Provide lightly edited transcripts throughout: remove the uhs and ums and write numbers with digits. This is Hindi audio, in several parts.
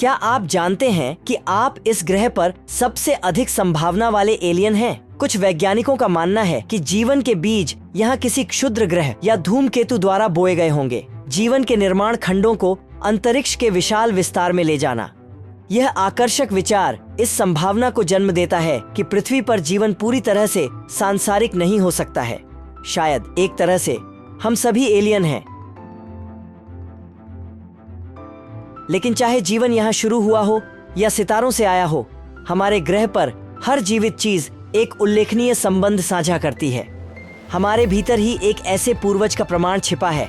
क्या आप जानते हैं कि आप इस ग्रह पर सबसे अधिक संभावना वाले एलियन हैं? कुछ वैज्ञानिकों का मानना है कि जीवन के बीज यहाँ किसी क्षुद्र ग्रह या धूमकेतु द्वारा बोए गए होंगे। जीवन के निर्माण खंडों को अंतरिक्ष के विशाल विस्तार में ले जाना। यह आकर्षक विचार इस संभावना को जन्म देता है कि पृथ्वी पर जीवन पूरी तरह से सांसारिक नहीं हो सकता है। शायद एक तरह से हम सभी एलियन हैं। लेकिन चाहे जीवन यहाँ शुरू हुआ हो या सितारों से आया हो, हमारे ग्रह पर हर जीवित चीज एक उल्लेखनीय संबंध साझा करती है। हमारे भीतर ही एक ऐसे पूर्वज का प्रमाण छिपा है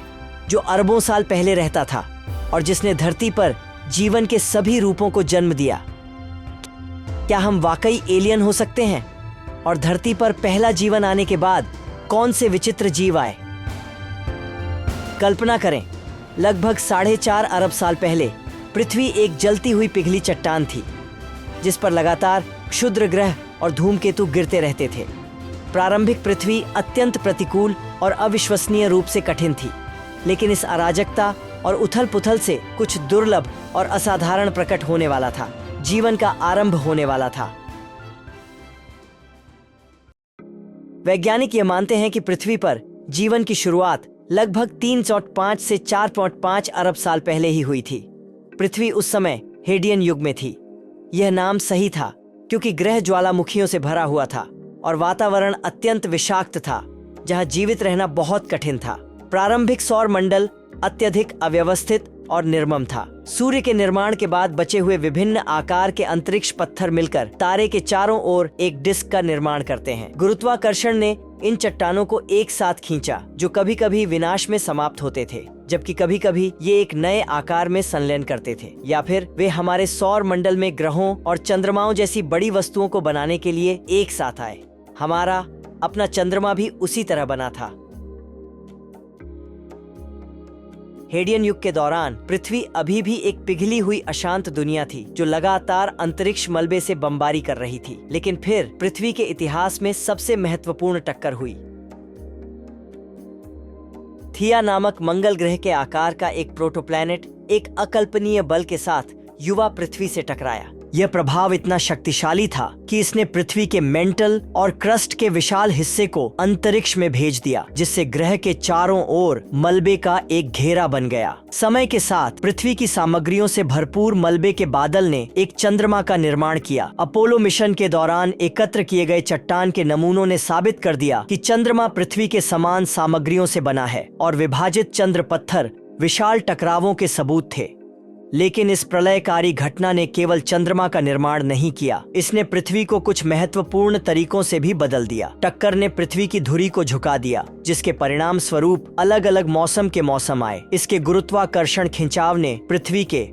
जो अरबों साल पहले रहता था और जिसने धरती पर जीवन के सभी रूपों को जन्म दिया। क्या हम वाकई एलियन हो सकते हैं? और धरती पर पहला जीवन आने के बाद कौन से विचित्र जीव आए? कल्पना करें, लगभग 4.5 अरब साल पहले पृथ्वी एक जलती हुई पिघली चट्टान थी जिस पर लगातार क्षुद्र ग्रह और धूमकेतु गिरते रहते थे। प्रारंभिक पृथ्वी अत्यंत प्रतिकूल और अविश्वसनीय रूप से कठिन थी, लेकिन इस अराजकता और उथल पुथल से कुछ दुर्लभ और असाधारण प्रकट होने वाला था। जीवन का आरंभ होने वाला था। वैज्ञानिक ये मानते हैं कि पृथ्वी पर जीवन की शुरुआत लगभग 3.5 से 4.5 अरब साल पहले ही हुई थी। पृथ्वी उस समय हेडियन युग में थी। यह नाम सही था क्योंकि ग्रह ज्वालामुखियों से भरा हुआ था और वातावरण अत्यंत विषाक्त था, जहां जीवित रहना बहुत कठिन था। प्रारंभिक सौर मंडल अत्यधिक अव्यवस्थित और निर्मम था। सूर्य के निर्माण के बाद बचे हुए विभिन्न आकार के अंतरिक्ष पत्थर मिलकर तारे के चारों ओर एक डिस्क का निर्माण करते हैं। गुरुत्वाकर्षण ने इन चट्टानों को एक साथ खींचा, जो कभी कभी विनाश में समाप्त होते थे, जबकि कभी कभी ये एक नए आकार में संलयन करते थे, या फिर वे हमारे सौर मंडल में ग्रहों और चंद्रमाओं जैसी बड़ी वस्तुओं को बनाने के लिए एक साथ आए। हमारा अपना चंद्रमा भी उसी तरह बना था। हेडियन युग के दौरान पृथ्वी अभी भी एक पिघली हुई अशांत दुनिया थी जो लगातार अंतरिक्ष मलबे से बमबारी कर रही थी। लेकिन फिर पृथ्वी के इतिहास में सबसे महत्वपूर्ण टक्कर हुई। थिया नामक मंगल ग्रह के आकार का एक प्रोटोप्लैनेट एक अकल्पनीय बल के साथ युवा पृथ्वी से टकराया। यह प्रभाव इतना शक्तिशाली था कि इसने पृथ्वी के मेंटल और क्रस्ट के विशाल हिस्से को अंतरिक्ष में भेज दिया, जिससे ग्रह के चारों ओर मलबे का एक घेरा बन गया। समय के साथ पृथ्वी की सामग्रियों से भरपूर मलबे के बादल ने एक चंद्रमा का निर्माण किया। अपोलो मिशन के दौरान एकत्र किए गए चट्टान के नमूनों ने साबित कर दिया कि चंद्रमा पृथ्वी के समान सामग्रियों से बना है और विभाजित चंद्र पत्थर विशाल टकरावों के सबूत थे। लेकिन इस प्रलयकारी घटना ने केवल चंद्रमा का निर्माण नहीं किया, इसने पृथ्वी को कुछ महत्वपूर्ण तरीकों से भी बदल दिया। टक्कर ने पृथ्वी की धुरी को झुका दिया, जिसके परिणाम स्वरूप अलग अलग मौसम के मौसम आए। इसके गुरुत्वाकर्षण खिंचाव ने पृथ्वी के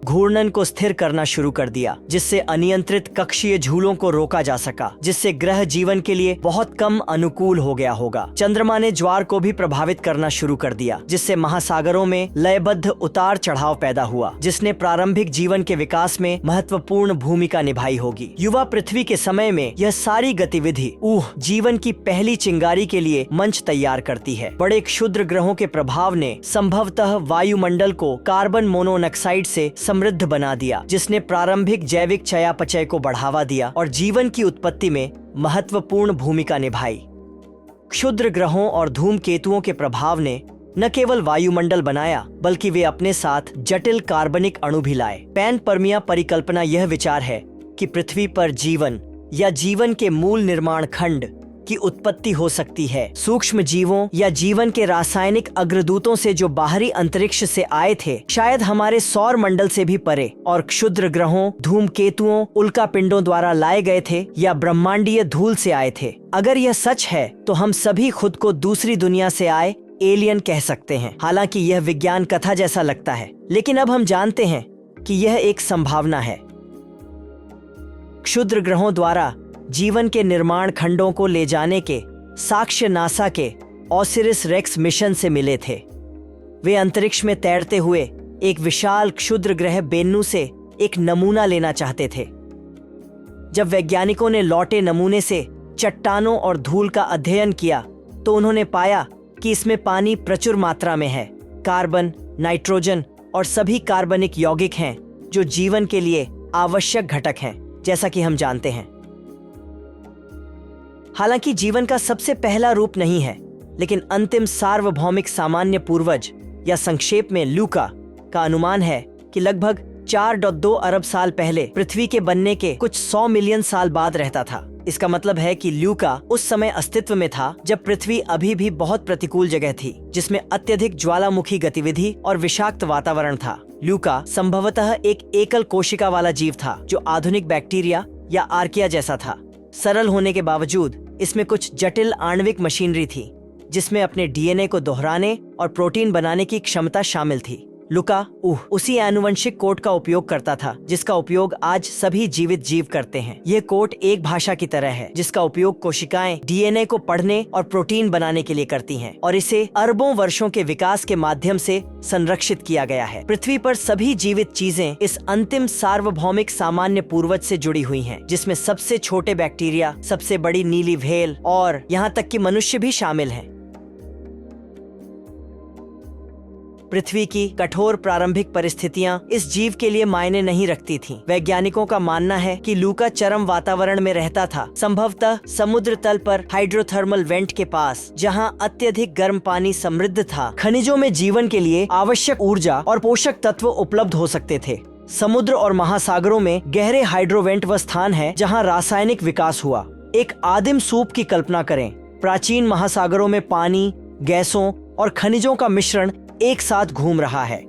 घूर्णन को स्थिर करना शुरू कर दिया, जिससे अनियंत्रित कक्षीय झूलों को रोका जा सका, जिससे ग्रह जीवन के लिए बहुत कम अनुकूल हो गया होगा। चंद्रमा ने ज्वार को भी प्रभावित करना शुरू कर दिया, जिससे महासागरों में लयबद्ध उतार चढ़ाव पैदा हुआ, जिसने प्रारंभिक जीवन के विकास में महत्वपूर्ण भूमिका निभाई होगी। युवा पृथ्वी के समय में यह सारी गतिविधि जीवन की पहली चिंगारी के लिए मंच तैयार करती है। बड़े क्षुद्र ग्रहों के प्रभाव ने संभवतः वायुमंडल को कार्बन मोनोऑक्साइड से समृद्ध बना दिया, जिसने प्रारंभिक जैविक चयापचय को बढ़ावा दिया और जीवन की उत्पत्ति में महत्वपूर्ण भूमिका निभाई। क्षुद्र ग्रहों और धूमकेतुओं के प्रभाव ने न केवल वायुमंडल बनाया, बल्कि वे अपने साथ जटिल कार्बनिक अणु भी लाए। पैनपर्मिया परिकल्पना यह विचार है कि पृथ्वी पर जीवन या जीवन के मूल निर्माण खंड की उत्पत्ति हो सकती है। सूक्ष्म जीवों या जीवन के रासायनिक अग्रदूतों से जो बाहरी अंतरिक्ष से आए थे, शायद हमारे सौर मंडल से भी परे, और क्षुद्र ग्रहों, धूमकेतुओं, उल्कापिंडों द्वारा लाए गए थे या ब्रह्मांडीय धूल से आए थे। अगर यह सच है तो हम सभी खुद को दूसरी दुनिया से आए एलियन कह सकते हैं। हालांकि यह विज्ञान कथा जैसा लगता है, लेकिन अब हम जानते हैं कि यह एक संभावना है। क्षुद्र ग्रहों द्वारा जीवन के निर्माण खंडों को ले जाने के साक्ष्य नासा के ओसिरिस रेक्स मिशन से मिले थे। वे अंतरिक्ष में तैरते हुए एक विशाल क्षुद्र ग्रह बेन्नू से एक नमूना लेना चाहते थे। जब वैज्ञानिकों ने लौटे नमूने से चट्टानों और धूल का अध्ययन किया तो उन्होंने पाया कि इसमें पानी प्रचुर मात्रा में है। कार्बन, नाइट्रोजन और सभी कार्बनिक यौगिक हैं जो जीवन के लिए आवश्यक घटक हैं, जैसा कि हम जानते हैं। हालांकि जीवन का सबसे पहला रूप नहीं है, लेकिन अंतिम सार्वभौमिक सामान्य पूर्वज या संक्षेप में ल्यूका का अनुमान है कि लगभग 4.2 अरब साल पहले पृथ्वी के बनने के कुछ 100 मिलियन साल बाद रहता था। इसका मतलब है कि ल्यूका उस समय अस्तित्व में था जब पृथ्वी अभी भी बहुत प्रतिकूल जगह थी, जिसमें अत्यधिक ज्वालामुखी गतिविधि और विषाक्त वातावरण था। ल्यूका संभवतः एक एकल कोशिका वाला जीव था जो आधुनिक बैक्टीरिया या आर्किया जैसा था। सरल होने के बावजूद इसमें कुछ जटिल आणविक मशीनरी थी, जिसमें अपने डीएनए को दोहराने और प्रोटीन बनाने की क्षमता शामिल थी। लुका उसी आनुवंशिक कोड का उपयोग करता था जिसका उपयोग आज सभी जीवित जीव करते हैं। यह कोड एक भाषा की तरह है जिसका उपयोग कोशिकाएं डीएनए को पढ़ने और प्रोटीन बनाने के लिए करती हैं, और इसे अरबों वर्षों के विकास के माध्यम से संरक्षित किया गया है। पृथ्वी पर सभी जीवित चीजें इस अंतिम सार्वभौमिक सामान्य पूर्वज से जुड़ी हुई हैं, जिसमें सबसे छोटे बैक्टीरिया, सबसे बड़ी नीली व्हेल और यहाँ तक कि मनुष्य भी शामिल हैं। पृथ्वी की कठोर प्रारंभिक परिस्थितियां इस जीव के लिए मायने नहीं रखती थीं। वैज्ञानिकों का मानना है कि लूका चरम वातावरण में रहता था, संभवतः समुद्र तल पर हाइड्रोथर्मल वेंट के पास, जहां अत्यधिक गर्म पानी समृद्ध था। खनिजों में जीवन के लिए आवश्यक ऊर्जा और पोषक तत्व उपलब्ध हो सकते थे। समुद्र और महासागरों में गहरे हाइड्रोवेंट वह स्थान है जहाँ रासायनिक विकास हुआ। एक आदिम सूप की कल्पना करें। प्राचीन महासागरों में पानी, गैसों और खनिजों का मिश्रण एक साथ घूम रहा है।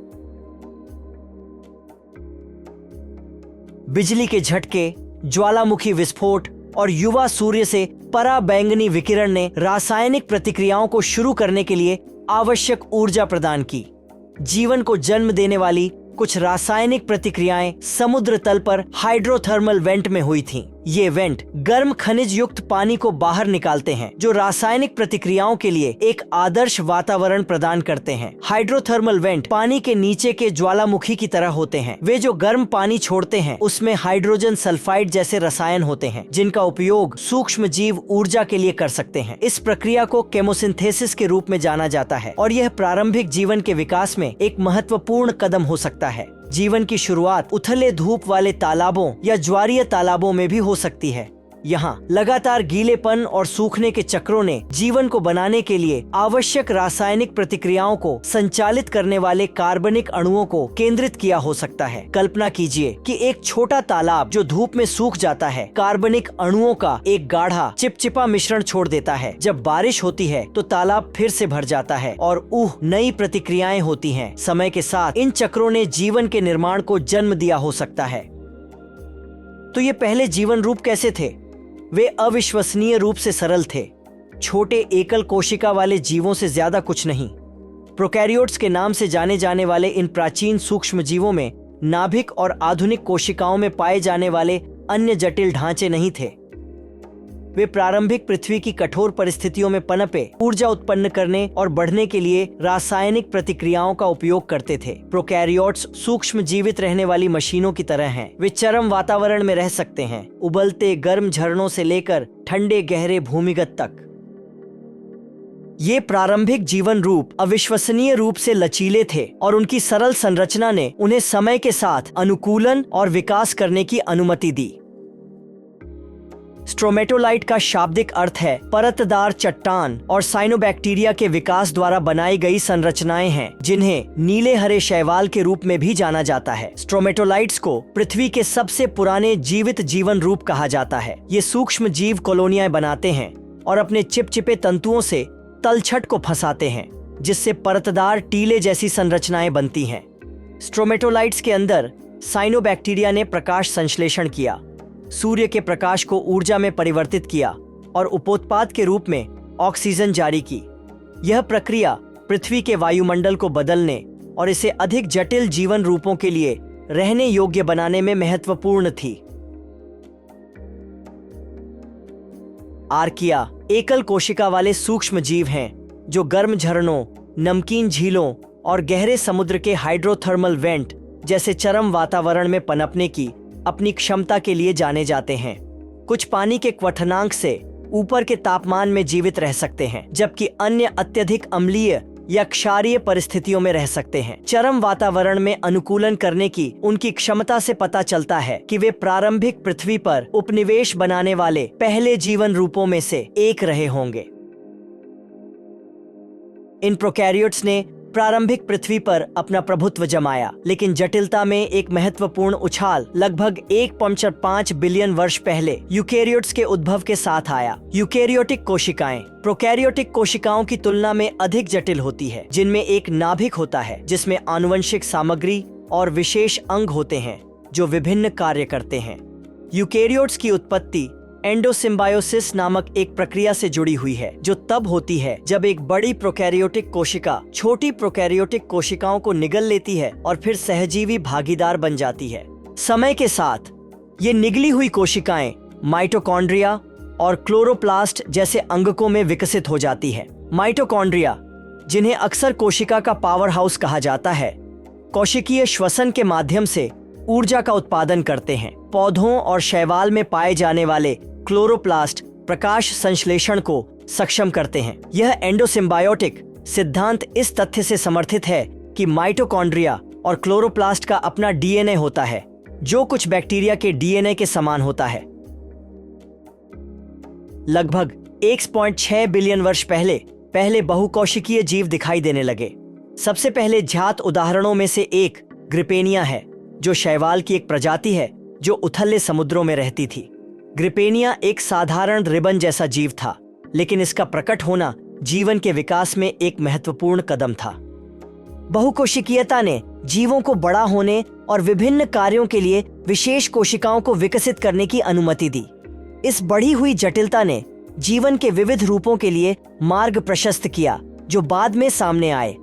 बिजली के झटके, ज्वालामुखी विस्फोट और युवा सूर्य से पराबैंगनी विकिरण ने रासायनिक प्रतिक्रियाओं को शुरू करने के लिए आवश्यक ऊर्जा प्रदान की। जीवन को जन्म देने वाली कुछ रासायनिक प्रतिक्रियाएं समुद्र तल पर हाइड्रोथर्मल वेंट में हुई थीं। ये वेंट गर्म खनिज युक्त पानी को बाहर निकालते हैं, जो रासायनिक प्रतिक्रियाओं के लिए एक आदर्श वातावरण प्रदान करते हैं। हाइड्रोथर्मल वेंट पानी के नीचे के ज्वालामुखी की तरह होते हैं। वे जो गर्म पानी छोड़ते हैं उसमें हाइड्रोजन सल्फाइड जैसे रसायन होते हैं, जिनका उपयोग सूक्ष्म जीव ऊर्जा के लिए कर सकते हैं। इस प्रक्रिया को केमोसिंथेसिस के रूप में जाना जाता है और यह प्रारंभिक जीवन के विकास में एक महत्वपूर्ण कदम हो सकता है। जीवन की शुरुआत उथले धूप वाले तालाबों या ज्वारीय तालाबों में भी हो सकती है। यहाँ लगातार गीलेपन और सूखने के चक्रों ने जीवन को बनाने के लिए आवश्यक रासायनिक प्रतिक्रियाओं को संचालित करने वाले कार्बनिक अणुओं को केंद्रित किया हो सकता है। कल्पना कीजिए कि एक छोटा तालाब जो धूप में सूख जाता है, कार्बनिक अणुओं का एक गाढ़ा चिपचिपा मिश्रण छोड़ देता है। जब बारिश होती है तो तालाब फिर से भर जाता है और नई प्रतिक्रियाएं होती हैं। समय के साथ इन चक्रों ने जीवन के निर्माण को जन्म दिया हो सकता है। तो ये पहले जीवन रूप कैसे थे? वे अविश्वसनीय रूप से सरल थे। छोटे एकल कोशिका वाले जीवों से ज्यादा कुछ नहीं। प्रोकैरियोट्स के नाम से जाने जाने वाले इन प्राचीन सूक्ष्म जीवों में नाभिक और आधुनिक कोशिकाओं में पाए जाने वाले अन्य जटिल ढांचे नहीं थे। वे प्रारंभिक पृथ्वी की कठोर परिस्थितियों में पनपे, ऊर्जा उत्पन्न करने और बढ़ने के लिए रासायनिक प्रतिक्रियाओं का उपयोग करते थे। प्रोकैरियोट्स सूक्ष्म जीवित रहने वाली मशीनों की तरह हैं। वे चरम वातावरण में रह सकते हैं, उबलते गर्म झरनों से लेकर ठंडे गहरे भूमिगत तक। ये प्रारंभिक जीवन रूप अविश्वसनीय रूप से लचीले थे और उनकी सरल संरचना ने उन्हें समय के साथ अनुकूलन और विकास करने की अनुमति दी। स्ट्रोमेटोलाइट का शाब्दिक अर्थ है परतदार चट्टान और साइनोबैक्टीरिया के विकास द्वारा बनाई गई संरचनाएं हैं, जिन्हें नीले हरे शैवाल के रूप में भी जाना जाता है। स्ट्रोमेटोलाइट्स को पृथ्वी के सबसे पुराने जीवित जीवन रूप कहा जाता है। ये सूक्ष्म जीव कॉलोनियां बनाते हैं और अपने चिपचिपे तंतुओं से तलछट को फंसाते हैं, जिससे परतदार टीले जैसी संरचनाएं बनती हैं। स्ट्रोमेटोलाइट्स के अंदर साइनोबैक्टीरिया ने प्रकाश संश्लेषण किया, सूर्य के प्रकाश को ऊर्जा में परिवर्तित किया और उपोत्पाद के रूप में ऑक्सीजन जारी की। यह प्रक्रिया पृथ्वी के वायुमंडल को बदलने और इसे अधिक जटिल जीवन रूपों के लिए रहने योग्य बनाने में महत्वपूर्ण थी। आर्किया एकल कोशिका वाले सूक्ष्म जीव हैं जो गर्म झरनों, नमकीन झीलों और गहरे समुद्र के हाइड्रोथर्मल वेंट जैसे चरम वातावरण में पनपने की अपनी क्षमता के लिए जाने जाते हैं। कुछ पानी के क्वथनांक से ऊपर के तापमान में जीवित रह सकते हैं, जबकि अन्य अत्यधिक अम्लीय या क्षारीय परिस्थितियों में रह सकते हैं। चरम वातावरण में अनुकूलन करने की उनकी क्षमता से पता चलता है कि वे प्रारंभिक पृथ्वी पर उपनिवेश बनाने वाले पहले जीवन रूपों में से एक रहे होंगे। इन प्रोकैरियोट्स ने प्रारंभिक पृथ्वी पर अपना प्रभुत्व जमाया, लेकिन जटिलता में एक महत्वपूर्ण उछाल लगभग 1.5 बिलियन वर्ष पहले यूकेरियोट्स के उद्भव के साथ आया। यूकेरियोटिक कोशिकाएं प्रोकैरियोटिक कोशिकाओं की तुलना में अधिक जटिल होती है, जिनमें एक नाभिक होता है जिसमें आनुवंशिक सामग्री और विशेष अंग होते हैं जो विभिन्न कार्य करते हैं। यूकेरियोट्स की उत्पत्ति एंडोसिम्बायोसिस नामक एक प्रक्रिया से जुड़ी हुई है, जो तब होती है जब एक बड़ी प्रोकैरियोटिक कोशिका छोटी प्रोकैरियोटिक कोशिकाओं को निगल लेती है और फिर सहजीवी भागीदार बन जाती है। समय के साथ ये निगली हुई कोशिकाएं माइटोकॉन्ड्रिया और क्लोरोप्लास्ट जैसे अंगकों में विकसित हो जाती है। माइटोकॉन्ड्रिया, जिन्हें अक्सर कोशिका का पावर हाउस कहा जाता है, कोशिकीय श्वसन के माध्यम से ऊर्जा का उत्पादन करते हैं। पौधों और शैवाल में पाए जाने वाले क्लोरोप्लास्ट प्रकाश संश्लेषण को सक्षम करते हैं। यह एंडोसिम्बायोटिक सिद्धांत इस तथ्य से समर्थित है कि माइटोकॉन्ड्रिया और क्लोरोप्लास्ट का अपना डीएनए होता है, जो कुछ बैक्टीरिया के डीएनए के समान होता है। लगभग 1.6 बिलियन वर्ष पहले बहुकोशिकीय जीव दिखाई देने लगे। सबसे पहले ज्ञात उदाहरणों में से एक ग्रिपेनिया है, जो शैवाल की एक प्रजाति है जो उथले समुद्रों में रहती थी। ग्रिपेनिया एक साधारण रिबन जैसा जीव था, लेकिन इसका प्रकट होना जीवन के विकास में एक महत्वपूर्ण कदम था। बहुकोशिकीयता ने जीवों को बड़ा होने और विभिन्न कार्यों के लिए विशेष कोशिकाओं को विकसित करने की अनुमति दी। इस बढ़ी हुई जटिलता ने जीवन के विविध रूपों के लिए मार्ग प्रशस्त किया, जो बाद में सामने आए।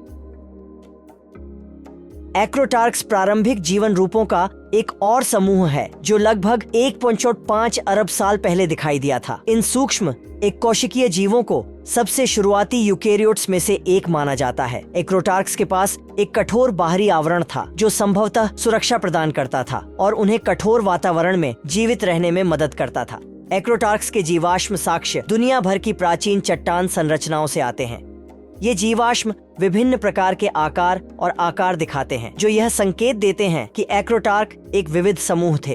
एक्रोटार्क्स प्रारंभिक जीवन रूपों का एक और समूह है जो लगभग 1.5 अरब साल पहले दिखाई दिया था। इन सूक्ष्म एक कोशिकीय जीवों को सबसे शुरुआती यूकेरियोट्स में से एक माना जाता है। एक्रोटार्क्स के पास एक कठोर बाहरी आवरण था जो संभवतः सुरक्षा प्रदान करता था और उन्हें कठोर वातावरण में जीवित रहने में मदद करता था। एक्रोटार्क्स के जीवाश्म साक्ष्य दुनिया भर की प्राचीन चट्टान संरचनाओं से आते हैं। ये जीवाश्म विभिन्न प्रकार के आकार और आकार दिखाते हैं, जो यह संकेत देते हैं कि एक्रोटार्क एक विविध समूह थे।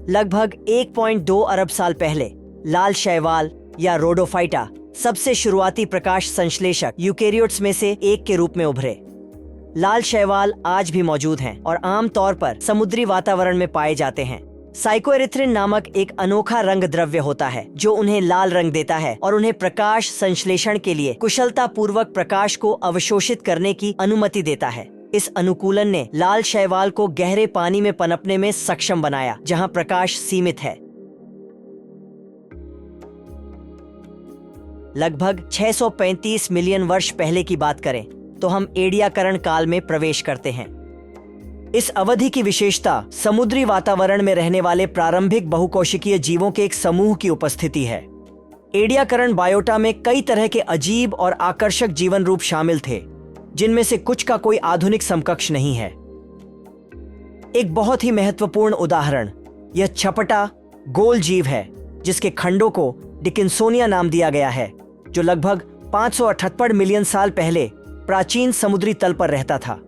लगभग 1.2 अरब साल पहले लाल शैवाल या रोडोफाइटा सबसे शुरुआती प्रकाश संश्लेषक यूकेरियोट्स में से एक के रूप में उभरे। लाल शैवाल आज भी मौजूद हैं और आमतौर पर समुद्री वातावरण में पाए जाते हैं। साइकोएरिथ्रिन नामक एक अनोखा रंग द्रव्य होता है जो उन्हें लाल रंग देता है और उन्हें प्रकाश संश्लेषण के लिए कुशलता पूर्वक प्रकाश को अवशोषित करने की अनुमति देता है। इस अनुकूलन ने लाल शैवाल को गहरे पानी में पनपने में सक्षम बनाया, जहां प्रकाश सीमित है। लगभग 635 मिलियन वर्ष पहले की बात करें तो हम एडियाकरण काल में प्रवेश करते हैं। इस अवधि की विशेषता समुद्री वातावरण में रहने वाले प्रारंभिक बहुकोशिकीय जीवों के एक समूह की उपस्थिति है। एडियाकरण बायोटा में कई तरह के अजीब और आकर्षक जीवन रूप शामिल थे, जिनमें से कुछ का कोई आधुनिक समकक्ष नहीं है। एक बहुत ही महत्वपूर्ण उदाहरण यह छपटा गोल जीव है, जिसके खंडों को डिकिंसोनिया नाम दिया गया है, जो लगभग 578 मिलियन साल पहले प्राचीन समुद्री तल पर रहता था।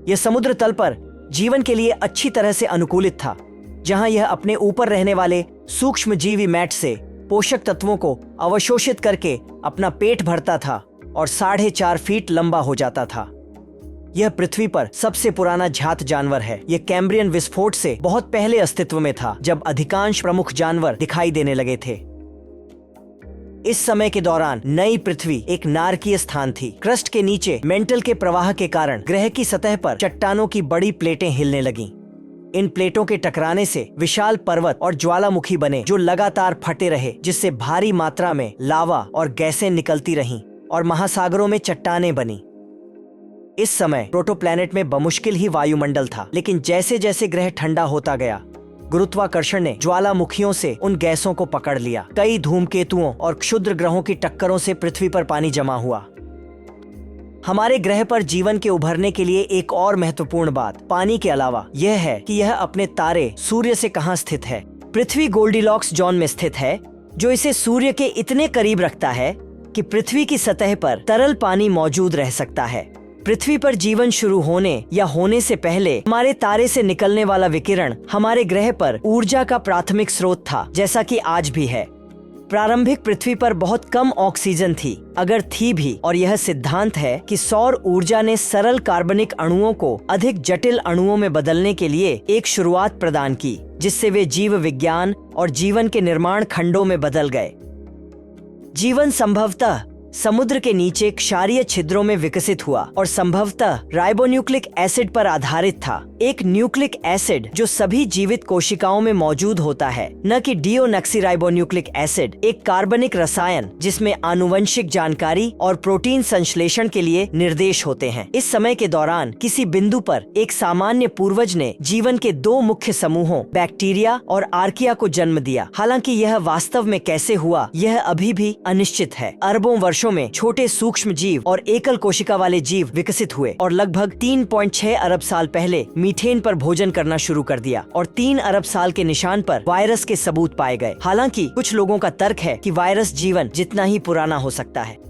यह समुद्र तल पर जीवन के लिए अच्छी तरह से अनुकूलित था, जहां यह अपने ऊपर रहने वाले सूक्ष्म जीवी मैट से पोषक तत्वों को अवशोषित करके अपना पेट भरता था और 4.5 फीट लंबा हो जाता था। यह पृथ्वी पर सबसे पुराना जात जानवर है। यह कैम्ब्रियन विस्फोट से बहुत पहले अस्तित्व में था, जब अधिकांश प्रमुख जानवर दिखाई देने लगे थे। इस समय के दौरान नई पृथ्वी एक नारकीय स्थान थी। क्रस्ट के नीचे मेंटल के प्रवाह के कारण ग्रह की सतह पर चट्टानों की बड़ी प्लेटें हिलने लगीं। इन प्लेटों के टकराने से विशाल पर्वत और ज्वालामुखी बने, जो लगातार फटे रहे, जिससे भारी मात्रा में लावा और गैसें निकलती रहीं और महासागरों में चट्टानें बनी। इस समय प्रोटोप्लैनेट में बमुश्किल ही वायुमंडल था, लेकिन जैसे जैसे ग्रह ठंडा होता गया, गुरुत्वाकर्षण ने ज्वालामुखियों से उन गैसों को पकड़ लिया। कई धूमकेतुओं और क्षुद्र ग्रहों की टक्करों से पृथ्वी पर पानी जमा हुआ। हमारे ग्रह पर जीवन के उभरने के लिए एक और महत्वपूर्ण बात पानी के अलावा यह है कि यह अपने तारे सूर्य से कहां स्थित है। पृथ्वी गोल्डीलॉक्स जोन में स्थित है, जो इसे सूर्य के इतने करीब रखता है कि पृथ्वी की सतह पर तरल पानी मौजूद रह सकता है। पृथ्वी पर जीवन शुरू होने या होने से पहले हमारे तारे से निकलने वाला विकिरण हमारे ग्रह पर ऊर्जा का प्राथमिक स्रोत था, जैसा कि आज भी है। प्रारंभिक पृथ्वी पर बहुत कम ऑक्सीजन थी, अगर थी भी, और यह सिद्धांत है कि सौर ऊर्जा ने सरल कार्बनिक अणुओं को अधिक जटिल अणुओं में बदलने के लिए एक शुरुआत प्रदान की, जिससे वे जीव विज्ञान और जीवन के निर्माण खंडों में बदल गए। जीवन संभवतः समुद्र के नीचे क्षारीय छिद्रों में विकसित हुआ और संभवतः राइबोन्यूक्लिक एसिड पर आधारित था, एक न्यूक्लिक एसिड जो सभी जीवित कोशिकाओं में मौजूद होता है, न कि डीओक्सीराइबोन्यूक्लिक एसिड, एक कार्बनिक रसायन जिसमें आनुवंशिक जानकारी और प्रोटीन संश्लेषण के लिए निर्देश होते हैं। इस समय के दौरान किसी बिंदु पर एक सामान्य पूर्वज ने जीवन के दो मुख्य समूहों बैक्टीरिया और आर्किया को जन्म दिया। हालांकि यह वास्तव में कैसे हुआ यह अभी भी अनिश्चित है। अरबों वर्षों में छोटे सूक्ष्म जीव और एकल कोशिका वाले जीव विकसित हुए और लगभग 3.6 अरब साल पहले मीथेन पर भोजन करना शुरू कर दिया और 3 अरब साल के निशान पर वायरस के सबूत पाए गए। हालांकि कुछ लोगों का तर्क है कि वायरस जीवन जितना ही पुराना हो सकता है।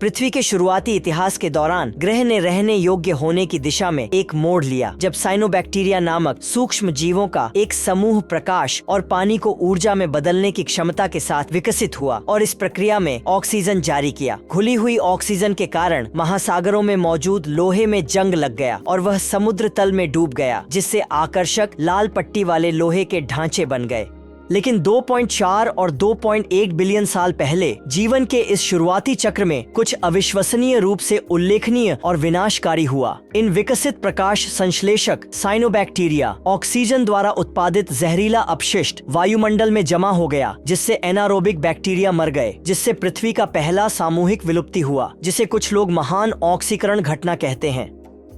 पृथ्वी के शुरुआती इतिहास के दौरान ग्रह ने रहने योग्य होने की दिशा में एक मोड़ लिया, जब साइनोबैक्टीरिया नामक सूक्ष्म जीवों का एक समूह प्रकाश और पानी को ऊर्जा में बदलने की क्षमता के साथ विकसित हुआ और इस प्रक्रिया में ऑक्सीजन जारी किया। घुली हुई ऑक्सीजन के कारण महासागरों में मौजूद लोहे में जंग लग गया और वह समुद्र तल में डूब गया, जिससे आकर्षक लाल पट्टी वाले लोहे के ढांचे बन गए। लेकिन 2.4 और 2.1 बिलियन साल पहले जीवन के इस शुरुआती चक्र में कुछ अविश्वसनीय रूप से उल्लेखनीय और विनाशकारी हुआ। इन विकसित प्रकाश संश्लेषक साइनोबैक्टीरिया ऑक्सीजन द्वारा उत्पादित जहरीला अपशिष्ट वायुमंडल में जमा हो गया, जिससे एनारोबिक बैक्टीरिया मर गए, जिससे पृथ्वी का पहला सामूहिक विलुप्ति हुआ, जिसे कुछ लोग महान ऑक्सीकरण घटना कहते हैं।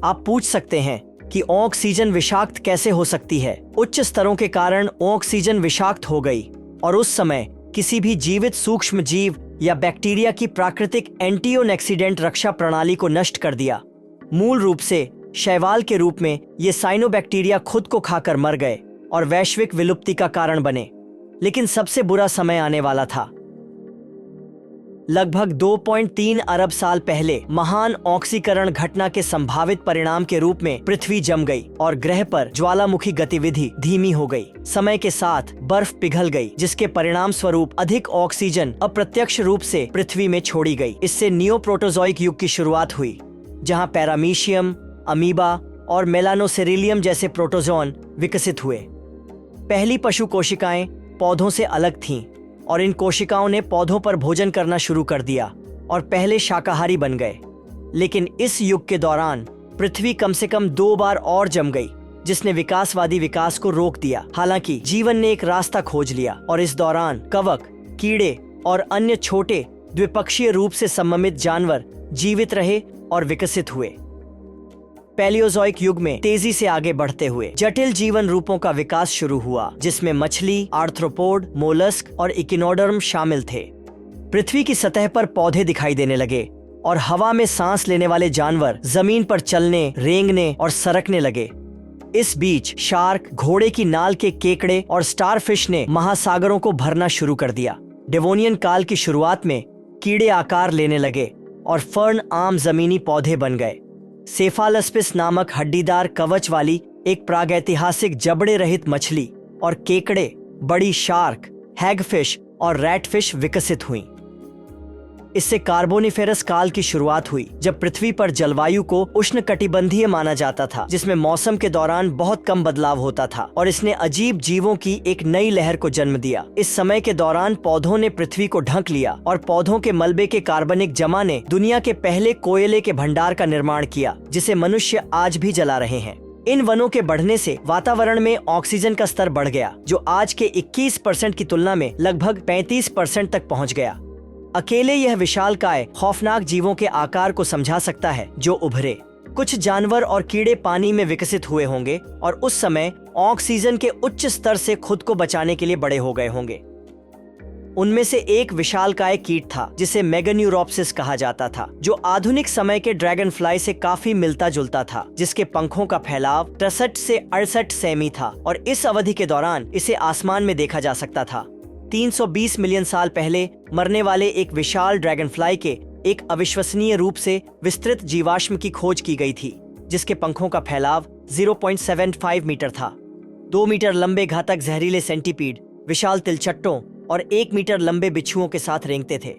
आप पूछ सकते हैं कि ऑक्सीजन विषाक्त कैसे हो सकती है। उच्च स्तरों के कारण ऑक्सीजन विषाक्त हो गई और उस समय किसी भी जीवित सूक्ष्म जीव या बैक्टीरिया की प्राकृतिक एंटीऑक्सीडेंट रक्षा प्रणाली को नष्ट कर दिया। मूल रूप से शैवाल के रूप में ये साइनोबैक्टीरिया खुद को खाकर मर गए और वैश्विक विलुप्ति का कारण बने। लेकिन सबसे बुरा समय आने वाला था। लगभग 2.3 अरब साल पहले महान ऑक्सीकरण घटना के संभावित परिणाम के रूप में पृथ्वी जम गई और ग्रह पर ज्वालामुखी गतिविधि धीमी हो गई। समय के साथ बर्फ पिघल गई, जिसके परिणाम स्वरूप अधिक ऑक्सीजन अप्रत्यक्ष रूप से पृथ्वी में छोड़ी गई। इससे नियोप्रोटोजोइक युग की शुरुआत हुई, जहां पैरामीशियम, अमीबा और मेलानोसेरिलियम जैसे प्रोटोजोन विकसित हुए। पहली पशु कोशिकाएं पौधों से अलग थीं और इन कोशिकाओं ने पौधों पर भोजन करना शुरू कर दिया और पहले शाकाहारी बन गए। लेकिन इस युग के दौरान पृथ्वी कम से कम 2 बार और जम गई, जिसने विकासवादी विकास को रोक दिया। हालांकि जीवन ने एक रास्ता खोज लिया और इस दौरान कवक, कीड़े और अन्य छोटे द्विपक्षीय रूप से सममित जानवर जीवित रहे और विकसित हुए। पैलियोजोइक युग में तेजी से आगे बढ़ते हुए जटिल जीवन रूपों का विकास शुरू हुआ, जिसमें मछली, आर्थ्रोपोड, मोलस्क और इकिनोडर्म शामिल थे। पृथ्वी की सतह पर पौधे दिखाई देने लगे और हवा में सांस लेने वाले जानवर जमीन पर चलने, रेंगने और सरकने लगे। इस बीच शार्क, घोड़े की नाल के केकड़े और स्टारफिश ने महासागरों को भरना शुरू कर दिया। डेवोनियन काल की शुरुआत में कीड़े आकार लेने लगे और फर्न आम जमीनी पौधे बन गए। सेफालस्पिस नामक हड्डीदार कवच वाली एक प्रागैतिहासिक जबड़े रहित मछली और केकड़े, बड़ी शार्क, हैगफिश और रैटफिश विकसित हुईं। इससे कार्बोनिफेरस काल की शुरुआत हुई, जब पृथ्वी पर जलवायु को उष्णकटिबंधीय माना जाता था, जिसमें मौसम के दौरान बहुत कम बदलाव होता था, और इसने अजीब जीवों की एक नई लहर को जन्म दिया। इस समय के दौरान पौधों ने पृथ्वी को ढक लिया और पौधों के मलबे के कार्बनिक जमा ने दुनिया के पहले कोयले के भंडार का निर्माण किया, जिसे मनुष्य आज भी जला रहे हैं। इन वनों के बढ़ने से वातावरण में ऑक्सीजन का स्तर बढ़ गया, जो आज के 21% की तुलना में लगभग 35% तक पहुंच गया। अकेले यह विशालकाय खौफनाक जीवों के आकार को समझा सकता है जो उभरे। कुछ जानवर और कीड़े पानी में विकसित हुए होंगे और उस समय ऑक्सीजन के उच्च स्तर से खुद को बचाने के लिए बड़े हो गए होंगे। उनमें से एक विशालकाय कीट था जिसे मेगान्यूरोप्सिस कहा जाता था, जो आधुनिक समय के ड्रैगन फ्लाई से काफी मिलता जुलता था, जिसके पंखों का फैलाव 63 से 68 सेमी था और इस अवधि के दौरान इसे आसमान में देखा जा सकता था। 320 मिलियन साल पहले मरने वाले एक विशाल ड्रैगनफ्लाई के एक अविश्वसनीय रूप से विस्तृत जीवाश्म की खोज की गई थी, जिसके पंखों का फैलाव 0.75 मीटर था। 2 मीटर लंबे घातक जहरीले सेंटीपीड विशाल तिलचट्टों और 1 मीटर लंबे बिच्छुओं के साथ रेंगते थे।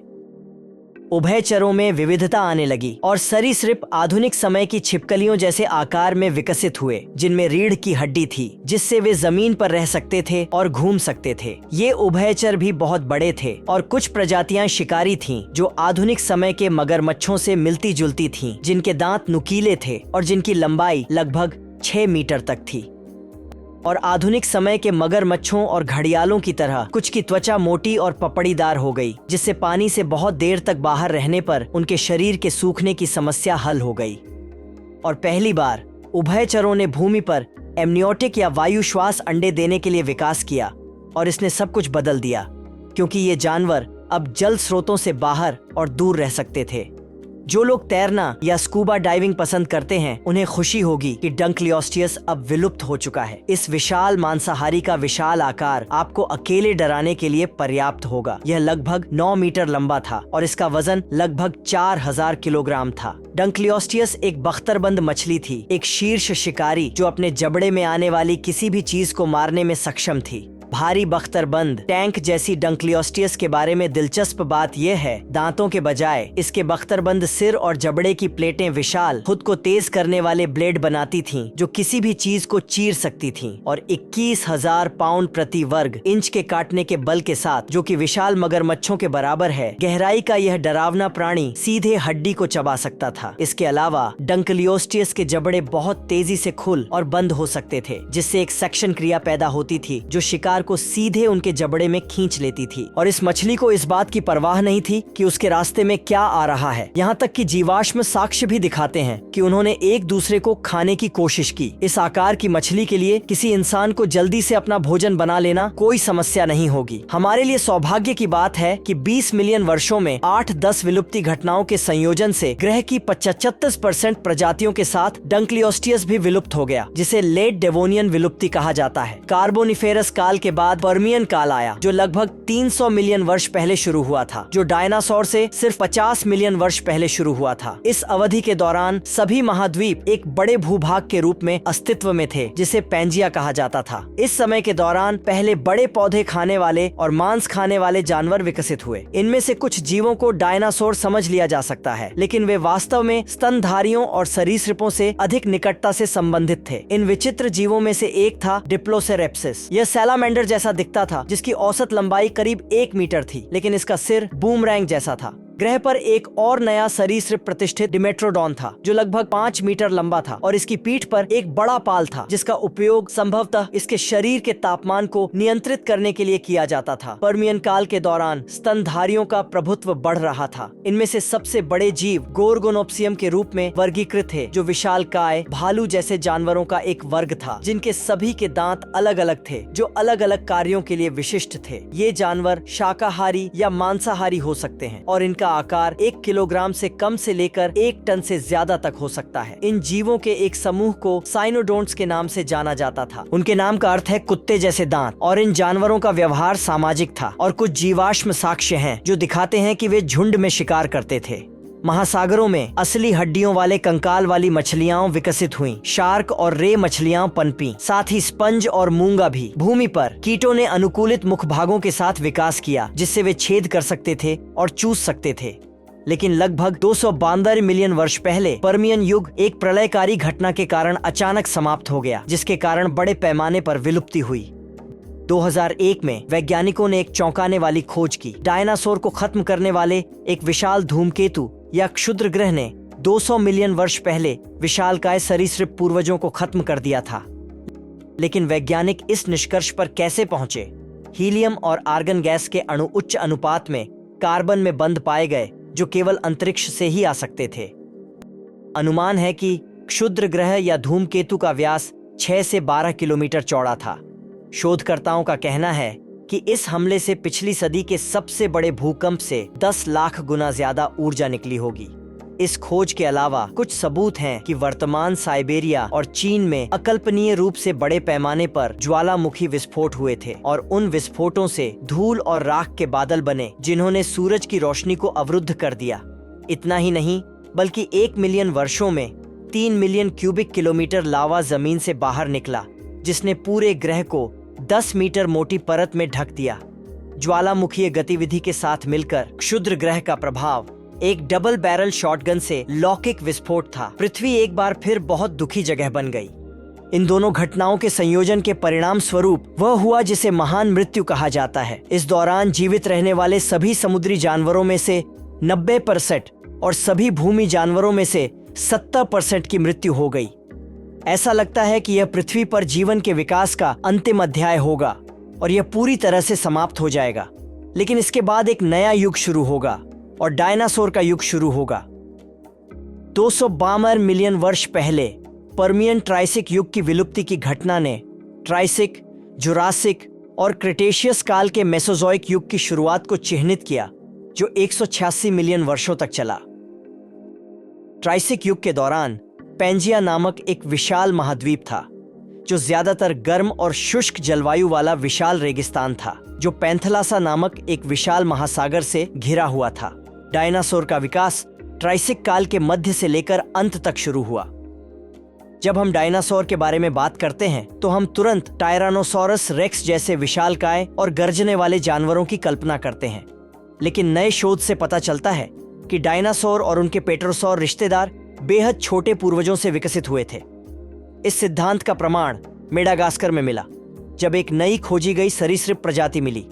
उभयचरों में विविधता आने लगी और सरीसृप आधुनिक समय की छिपकलियों जैसे आकार में विकसित हुए, जिनमें रीढ़ की हड्डी थी, जिससे वे जमीन पर रह सकते थे और घूम सकते थे। ये उभयचर भी बहुत बड़े थे और कुछ प्रजातियां शिकारी थीं, जो आधुनिक समय के मगरमच्छों से मिलती जुलती थीं, जिनके दांत नुकीले थे और जिनकी लंबाई लगभग 6 मीटर तक थी। और आधुनिक समय के मगरमच्छों और घड़ियालों की तरह कुछ की त्वचा मोटी और पपड़ीदार हो गई, जिससे पानी से बहुत देर तक बाहर रहने पर उनके शरीर के सूखने की समस्या हल हो गई। और पहली बार उभयचरों ने भूमि पर एमनियोटिक या वायु श्वास अंडे देने के लिए विकास किया, और इसने सब कुछ बदल दिया, क्योंकि ये जानवर अब जल स्रोतों से बाहर और दूर रह सकते थे। जो लोग तैरना या स्कूबा डाइविंग पसंद करते हैं, उन्हें खुशी होगी कि डंकलियोस्टियस अब विलुप्त हो चुका है। इस विशाल मांसाहारी का विशाल आकार आपको अकेले डराने के लिए पर्याप्त होगा। यह लगभग 9 मीटर लंबा था और इसका वजन लगभग 4000 किलोग्राम था। डंकलियोस्टियस एक बख्तरबंद मछली थी, एक शीर्ष शिकारी जो अपने जबड़े में आने वाली किसी भी चीज को मारने में सक्षम थी। भारी बख्तरबंद टैंक जैसी डंकलियोस्टियस के बारे में दिलचस्प बात यह है, दांतों के बजाय इसके बख्तरबंद सिर और जबड़े की प्लेटें विशाल, खुद को तेज करने वाले ब्लेड बनाती थीं, जो किसी भी चीज को चीर सकती थीं। और 21,000 पाउंड प्रति वर्ग इंच के काटने के बल के साथ, जो कि विशाल मगरमच्छों के बराबर है, गहराई का यह डरावना प्राणी सीधे हड्डी को चबा सकता था। इसके अलावा डंकलियोस्टियस के जबड़े बहुत तेजी से खुल और बंद हो सकते थे, जिससे एक सेक्शन क्रिया पैदा होती थी जो शिकार को सीधे उनके जबड़े में खींच लेती थी। और इस मछली को इस बात की परवाह नहीं थी कि उसके रास्ते में क्या आ रहा है। यहाँ तक कि जीवाश्म साक्ष्य भी दिखाते हैं कि उन्होंने एक दूसरे को खाने की कोशिश की। इस आकार की मछली के लिए किसी इंसान को जल्दी से अपना भोजन बना लेना कोई समस्या नहीं होगी। हमारे लिए सौभाग्य की बात है कि 20 मिलियन वर्षों में 8-10 विलुप्ति घटनाओं के संयोजन से ग्रह की 75% प्रजातियों के साथ डंकलियोस्टियस भी विलुप्त हो गया, जिसे लेट डेवोनियन विलुप्ति कहा जाता है। कार्बोनिफेरस काल के बाद पर्मियन काल आया, जो लगभग 300 मिलियन वर्ष पहले शुरू हुआ था, जो डायनासोर से सिर्फ 50 मिलियन वर्ष पहले शुरू हुआ था। इस अवधि के दौरान सभी महाद्वीप एक बड़े भूभाग के रूप में अस्तित्व में थे, जिसे पैंजिया कहा जाता था। इस समय के दौरान पहले बड़े पौधे खाने वाले और मांस खाने वाले जानवर विकसित हुए। इनमें से कुछ जीवों को डायनासोर समझ लिया जा सकता है, लेकिन वे वास्तव में स्तनधारियों और सरीसृपों से अधिक निकटता से संबंधित थे। इन विचित्र जीवों में से एक था डिप्लोसेरेप्सिस। यह सैलामेंडर जैसा दिखता था, जिसकी औसत लंबाई करीब 1 मीटर थी, लेकिन इसका सिर बूमरैंग जैसा था। ग्रह पर एक और नया सरीसृप प्रतिष्ठित डिमेट्रोडॉन था, जो लगभग 5 मीटर लंबा था, और इसकी पीठ पर एक बड़ा पाल था, जिसका उपयोग संभवतः इसके शरीर के तापमान को नियंत्रित करने के लिए किया जाता था। पर्मियन काल के दौरान स्तनधारियों का प्रभुत्व बढ़ रहा था। इनमें से सबसे बड़े जीव गोर्गोनोप्सियम के रूप में वर्गीकृत थे, जो विशालकाय भालू जैसे जानवरों का एक वर्ग था, जिनके सभी के दांत अलग अलग थे, जो अलग अलग कार्यों के लिए विशिष्ट थे। ये जानवर शाकाहारी या मांसाहारी हो सकते हैं, और इनका आकार 1 किलोग्राम से कम से लेकर 1 टन से ज्यादा तक हो सकता है। इन जीवों के एक समूह को साइनोडोंट्स के नाम से जाना जाता था। उनके नाम का अर्थ है कुत्ते जैसे दांत, और इन जानवरों का व्यवहार सामाजिक था। और कुछ जीवाश्म साक्ष्य हैं जो दिखाते हैं कि वे झुंड में शिकार करते थे। महासागरों में असली हड्डियों वाले कंकाल वाली मछलियां विकसित हुईं। शार्क और रे मछलियां पनपी, साथ ही स्पंज और मूंगा भी। भूमि पर कीटों ने अनुकूलित मुख भागों के साथ विकास किया, जिससे वे छेद कर सकते थे और चूस सकते थे। लेकिन लगभग 252 मिलियन वर्ष पहले पर्मियन युग एक प्रलयकारी घटना के कारण अचानक समाप्त हो गया, जिसके कारण बड़े पैमाने पर विलुप्ति हुई। 2001 में वैज्ञानिकों ने एक चौंकाने वाली खोज की। डायनासोर को खत्म करने वाले एक विशाल धूमकेतु या क्षुद्र ग्रह ने 200 मिलियन वर्ष पहले विशालकाय सरीसृप पूर्वजों को खत्म कर दिया था। लेकिन वैज्ञानिक इस निष्कर्ष पर कैसे पहुंचे? हीलियम और आर्गन गैस के अणु उच्च अनुपात में कार्बन में बंद पाए गए, जो केवल अंतरिक्ष से ही आ सकते थे। अनुमान है कि क्षुद्र ग्रह या धूमकेतु का व्यास 6 से 12 किलोमीटर चौड़ा था। शोधकर्ताओं का कहना है कि इस हमले से पिछली सदी के सबसे बड़े भूकंप से 10 लाख गुना ज्यादा ऊर्जा निकली होगी। इस खोज के अलावा कुछ सबूत हैं कि वर्तमान साइबेरिया और चीन में अकल्पनीय रूप से बड़े पैमाने पर ज्वालामुखी विस्फोट हुए थे और उन विस्फोटों से धूल और राख के बादल बने जिन्होंने सूरज की रोशनी को अवरुद्ध कर दिया। इतना ही नहीं, बल्कि 1 मिलियन वर्षों में 3 मिलियन क्यूबिक किलोमीटर लावा जमीन से बाहर निकला, जिसने पूरे ग्रह को 10 मीटर मोटी परत में ढक दिया। ज्वालामुखीय गतिविधि के साथ मिलकर क्षुद्र ग्रह का प्रभाव एक डबल बैरल शॉटगन से लौकिक विस्फोट था। पृथ्वी एक बार फिर बहुत दुखी जगह बन गई। इन दोनों घटनाओं के संयोजन के परिणाम स्वरूप वह हुआ जिसे महान मृत्यु कहा जाता है। इस दौरान जीवित रहने वाले सभी समुद्री जानवरों में से 90% और सभी भूमि जानवरों में से 70% की मृत्यु हो गई। ऐसा लगता है कि यह पृथ्वी पर जीवन के विकास का अंतिम अध्याय होगा और यह पूरी तरह से समाप्त हो जाएगा। लेकिन इसके बाद एक नया युग शुरू होगा और डायनासोर का युग शुरू होगा। 252 मिलियन वर्ष पहले पर्मियन ट्राइसिक युग की विलुप्ति की घटना ने ट्राइसिक, जुरासिक और क्रिटेशियस काल के मेसोजोइक युग की शुरुआत को चिह्नित किया, जो 186 मिलियन वर्षों तक चला। ट्राइसिक युग के दौरान पैंजिया नामक एक विशाल महाद्वीप था, जो ज्यादातर गर्म और शुष्क जलवायु वाला विशाल रेगिस्तान था, जो पैंथलासा नामक एक विशाल महासागर से घिरा हुआ था। डायनासोर का विकास ट्राइसिक काल के मध्य से लेकर अंत तक शुरू हुआ। जब हम डायनासोर के बारे में बात करते हैं तो हम तुरंत टायरानोसोरस रेक्स जैसे विशालकाय और गर्जने वाले जानवरों की कल्पना करते हैं। लेकिन नए शोध से पता चलता है कि डायनासोर और उनके पेट्रोसौर रिश्तेदार बेहद छोटे पूर्वजों से विकसित हुए थे। इस सिद्धांत का प्रमाण मेडागास्कर में मिला, जब एक नई खोजी गई सरीसृप प्रजाति मिली।